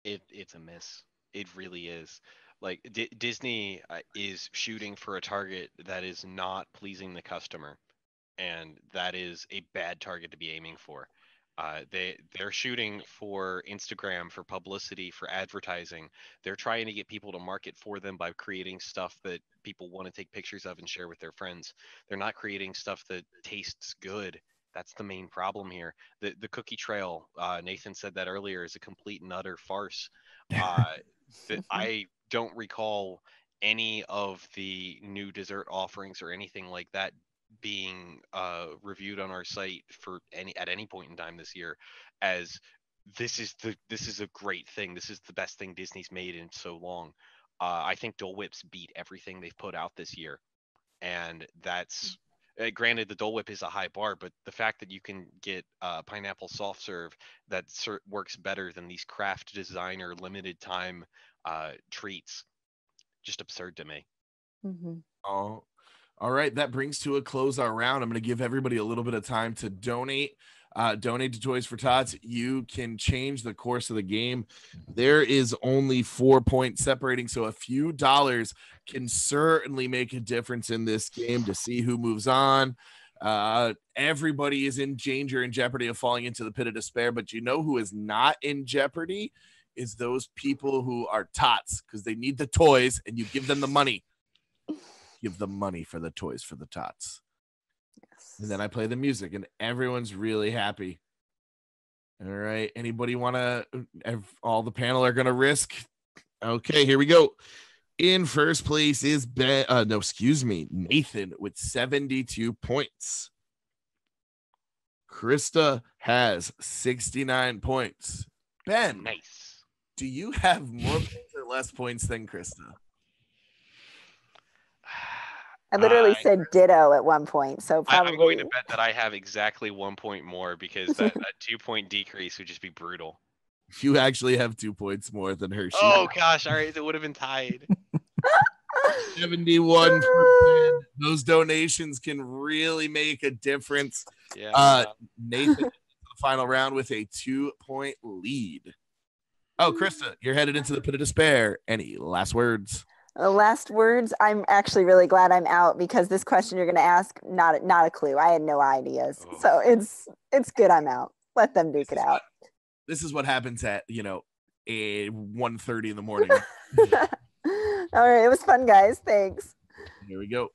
It's a miss. It really is. Like Disney is shooting for a target that is not pleasing the customer, and that is a bad target to be aiming for. They're shooting for Instagram, for publicity, for advertising. They're trying to get people to market for them by creating stuff that people want to take pictures of and share with their friends. They're not creating stuff that tastes good That's the main problem here. The cookie trail, Nathan said that earlier, is a complete and utter farce. That I don't recall any of the new dessert offerings or anything like that being reviewed on our site at any point in time this year as this is a great thing. This is the best thing Disney's made in so long. I think Dole Whips beat everything they've put out this year, and that's granted the Dole Whip is a high bar, but the fact that you can get pineapple soft serve that works better than these craft designer limited time treats, just absurd to me. Mm-hmm. Oh, all right. That brings to a close our round. I'm going to give everybody a little bit of time to donate. Donate to Toys for Tots. You can change the course of the game. There is only 4 points separating, so a few dollars can certainly make a difference in this game to see who moves on. Everybody is in danger and jeopardy of falling into the pit of despair, but you know who is not in jeopardy is those people who are tots, because they need the toys and you give them the money. Give them money for the toys for the tots. And then I play the music and everyone's really happy. All right. Anybody want to, all the panel are going to risk. Okay, here we go. In first place is Nathan with 72 points. Krista has 69 points. Ben, Nice. do you have more points or less points than Krista? I literally said ditto at one point, so probably. I'm going to bet that I have exactly 1 point more because that 2 point decrease would just be brutal. You actually have 2 points more than her. Oh gosh, all right, it would have been tied. 71 for Ben. Those donations can really make a difference. Yeah. Nathan into the final round with a 2-point lead. Oh, Krista, you're headed into the pit of despair. Any last words? Last words. I'm actually really glad I'm out because this question you're going to ask, not a clue. I had no ideas, so it's good I'm out. Let them duke it out. This is what happens at 1:30 in the morning. All right, it was fun, guys. Thanks. Here we go.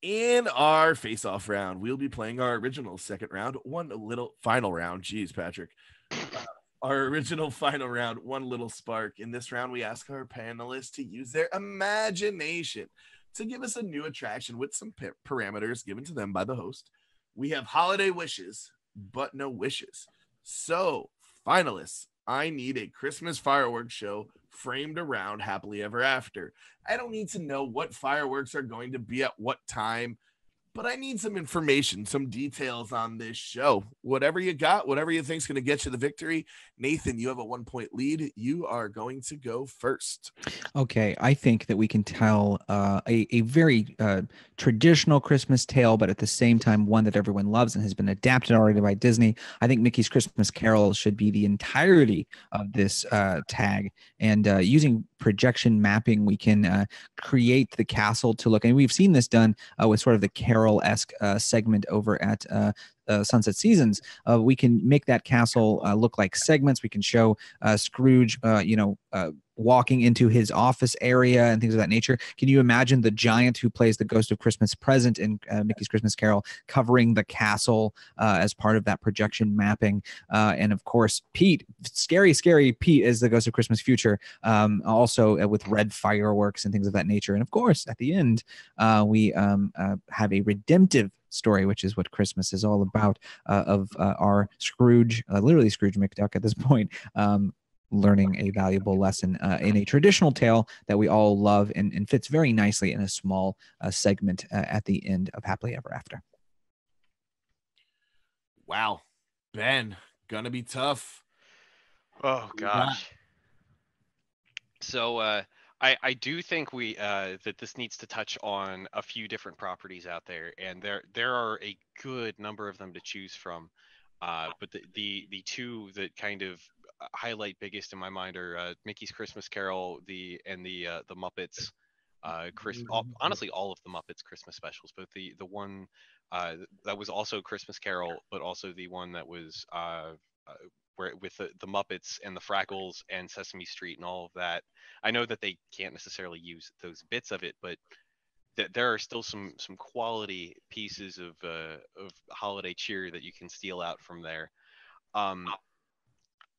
In our face-off round, we'll be playing our original second round, one little final round. Jeez, Patrick. Our original final round, one little spark. In this round, we ask our panelists to use their imagination to give us a new attraction with some parameters given to them by the host. We have holiday wishes, but no wishes. So, finalists, I need a Christmas fireworks show framed around Happily Ever After. I don't need to know what fireworks are going to be at what time, but I need some information, some details on this show. Whatever you got, whatever you think is going to get you the victory. Nathan, you have a 1-point lead. You are going to go first. Okay, I think that we can tell a very traditional Christmas tale, but at the same time, one that everyone loves and has been adapted already by Disney. I think Mickey's Christmas Carol should be the entirety of this tag. And using projection mapping, we can create the castle to look. And we've seen this done with sort of the Carol-esque segment over at Sunset Seasons. We can make that castle look like segments. We can show Scrooge, walking into his office area and things of that nature. Can you imagine the giant who plays the Ghost of Christmas Present in Mickey's Christmas Carol covering the castle as part of that projection mapping? And of course, Pete, scary Pete is the Ghost of Christmas Future, also with red fireworks and things of that nature. And of course, at the end, we have a redemptive story, which is what Christmas is all about, of our Scrooge, literally Scrooge McDuck at this point, learning a valuable lesson in a traditional tale that we all love and fits very nicely in a small segment at the end of Happily Ever After. Wow. Ben, gonna be tough. Oh gosh. So I do think we that this needs to touch on a few different properties out there, and there are a good number of them to choose from. But the two that kind of highlight biggest in my mind are Mickey's Christmas Carol, the Muppets, honestly all of the Muppets Christmas specials, but the one that was also Christmas Carol, but also the one that was where with the Muppets and the Fraggles and Sesame Street and all of that. I know that they can't necessarily use those bits of it, but there are still some quality pieces of holiday cheer that you can steal out from there.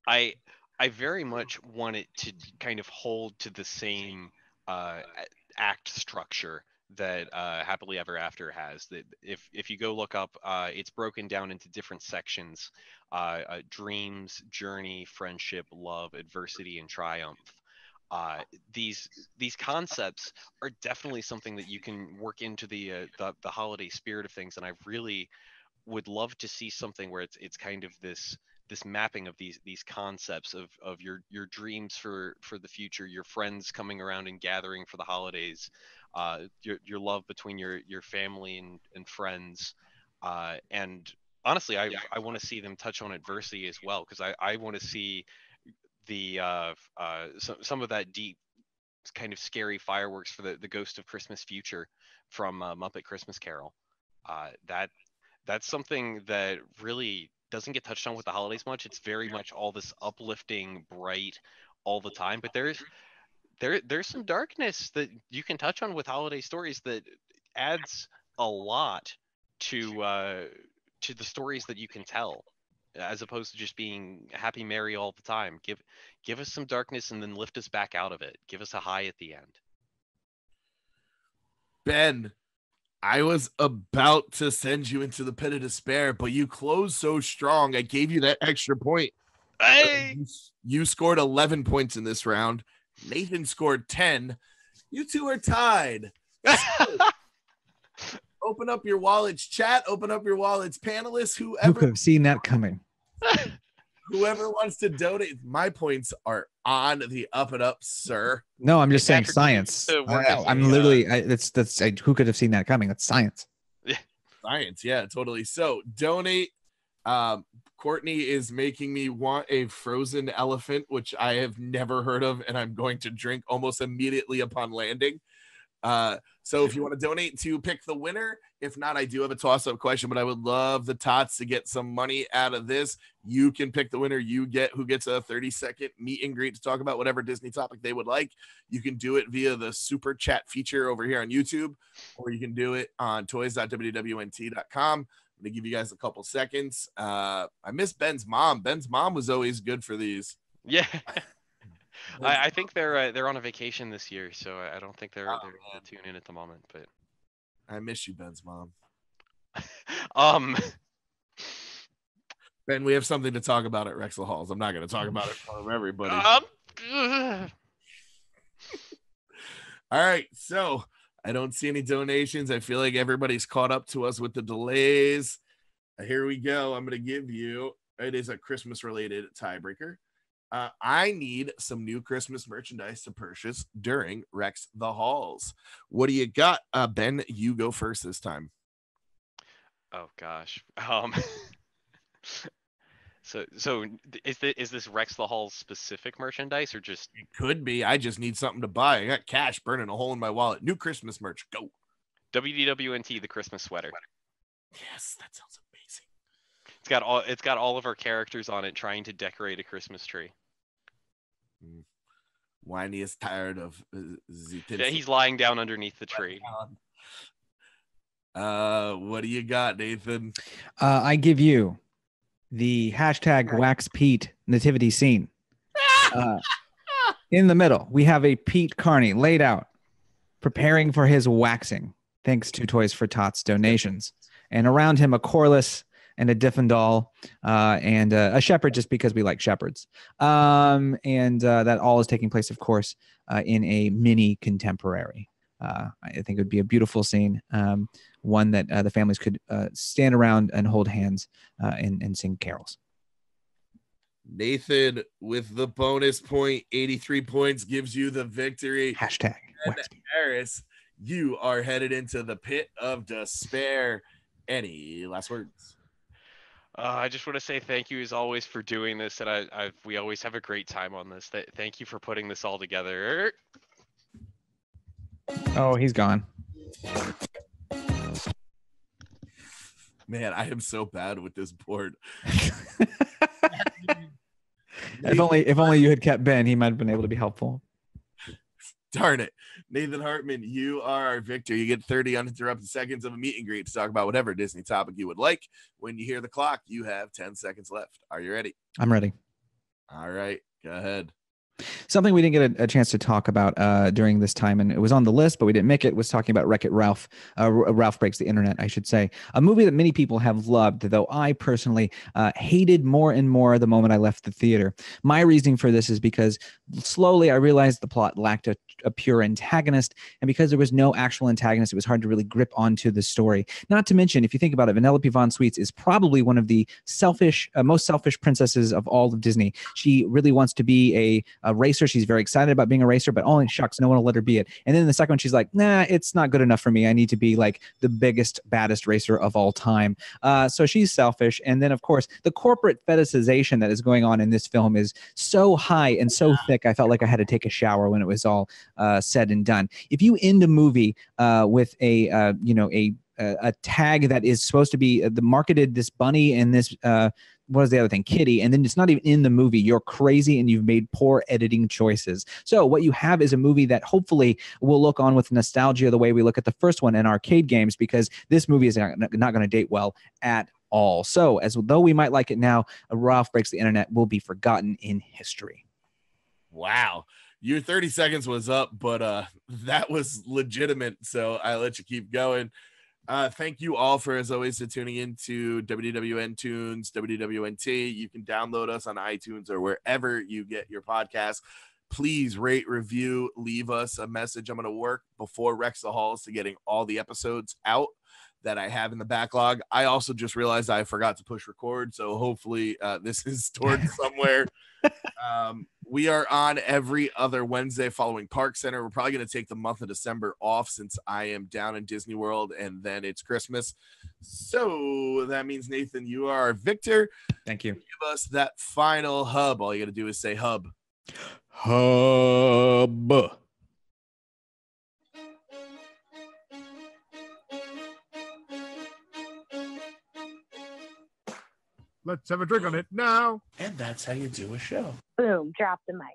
I I very much want it to kind of hold to the same act structure that Happily Ever After has. That if you go look up, it's broken down into different sections: dreams, journey, friendship, love, adversity, and triumph. Uh, these concepts are definitely something that you can work into the holiday spirit of things, and I really would love to see something where it's kind of this mapping of these concepts of your dreams for the future, your friends coming around and gathering for the holidays, your love between your family and friends, and honestly, I want to see them touch on adversity as well, because I want to see the some of that deep kind of scary fireworks for the Ghost of Christmas Future from Muppet Christmas Carol. That's something that really doesn't get touched on with the holidays much. It's very much all this uplifting, bright, all the time. But there's some darkness that you can touch on with holiday stories that adds a lot to the stories that you can tell, as opposed to just being happy, merry all the time. Give us some darkness and then lift us back out of it. Give us a high at the end. Ben, I was about to send you into the pit of despair, but you closed so strong. I gave you that extra point. Hey! You scored 11 points in this round. Nathan scored 10. You two are tied. Open up your wallets, chat. Open up your wallets, panelists. Who could have seen that coming? Whoever wants to donate, my points are on the up and up, sir. No, I'm just saying science. I'm literally. Who could have seen that coming? That's science. Yeah. Science, yeah, totally. So donate. Courtney is making me want a frozen elephant, which I have never heard of, and I'm going to drink almost immediately upon landing. So if you want to donate to pick the winner, if not, I do have a toss-up question, but I would love the Tots to get some money out of this. You can pick the winner. You get who gets a 30-second meet and greet to talk about whatever Disney topic they would like. You can do it via the super chat feature over here on YouTube, or you can do it on toys.wwnt.com. I'm going to give you guys a couple seconds. I miss Ben's mom. Ben's mom was always good for these. Yeah. I think they're on a vacation this year, so I don't think they're tuning in at the moment. But I miss you, Ben's mom. Ben, we have something to talk about at Rexel Halls. I'm not going to talk about it for everybody. All right, so I don't see any donations. I feel like everybody's caught up to us with the delays. Here we go. I'm going to give you. It is a Christmas-related tiebreaker. I need some new Christmas merchandise to purchase during Rex the Halls. What do you got? Ben, you go first this time. Oh gosh. So is this Rex the Halls specific merchandise, or just? It could be. I just need something to buy. I got cash burning a hole in my wallet. New Christmas merch. Go. WDWNT, the Christmas sweater. Yes, that sounds amazing. It's got all of our characters on it trying to decorate a Christmas tree. Whiny is tired of yeah, he's lying down underneath the tree. What do you got, Nathan? I give you the hashtag Wax Pete nativity scene. In the middle, we have a Pete Carney laid out, preparing for his waxing, thanks to Toys for Tots donations. And around him, a Corliss and a Diffendall, and a shepherd, just because we like shepherds. And that all is taking place, of course, in a mini contemporary. I think it would be a beautiful scene, one that the families could stand around and hold hands and sing carols. Nathan, with the bonus point, 83 points gives you the victory. Hashtag Harris, you are headed into the pit of despair. Any last words? I just want to say thank you as always for doing this, and we always have a great time on this. Thank you for putting this all together. Oh, he's gone. Man, I am so bad with this board. If only you had kept Ben, he might have been able to be helpful. Darn it. Nathan Hartman, you are our victor. You get 30 uninterrupted seconds of a meet and greet to talk about whatever Disney topic you would like. When you hear the clock, you have 10 seconds left. Are you ready? I'm ready. All right, go ahead. Something we didn't get a chance to talk about during this time, and it was on the list, but we didn't make it, was talking about Wreck-It Ralph. Ralph Breaks the Internet, I should say. A movie that many people have loved, though I personally hated more and more the moment I left the theater. My reasoning for this is because slowly I realized the plot lacked a pure antagonist, and because there was no actual antagonist, it was hard to really grip onto the story. Not to mention, if you think about it, Vanellope von Sweets is probably one of the most selfish princesses of all of Disney. She really wants to be a racer. She's very excited about being a racer, but oh, shucks, no one will let her be it. And then the second one, she's like, nah, it's not good enough for me. I need to be like the biggest, baddest racer of all time. So she's selfish. And then, of course, the corporate fetishization that is going on in this film is so high and so thick, I felt like I had to take a shower when it was all said and done. If you end a movie with a tag that is supposed to be marketed this bunny and this what is the other thing? Kitty. And then it's not even in the movie. You're crazy and you've made poor editing choices. So what you have is a movie that hopefully will look on with nostalgia the way we look at the first one in arcade games, because this movie is not going to date well at all. So as though we might like it now, Ralph Breaks the Internet will be forgotten in history. Wow. Your 30 seconds was up, but that was legitimate. So I let you keep going. Thank you all for, as always, tuning into WWN Tunes, WWNT. You can download us on iTunes or wherever you get your podcasts. Please rate, review, leave us a message. I'm going to work before Rex the Halls to getting all the episodes out that I have in the backlog. I also just realized I forgot to push record, so hopefully this is stored somewhere. We are on every other Wednesday following Park Center. We're probably going to take the month of December off since I am down in Disney World and then it's Christmas. So that means, Nathan, you are our victor. Thank you. Give us that final hub. All you got to do is say hub. Hub. Let's have a drink on it now. And that's how you do a show. Boom, drop the mic.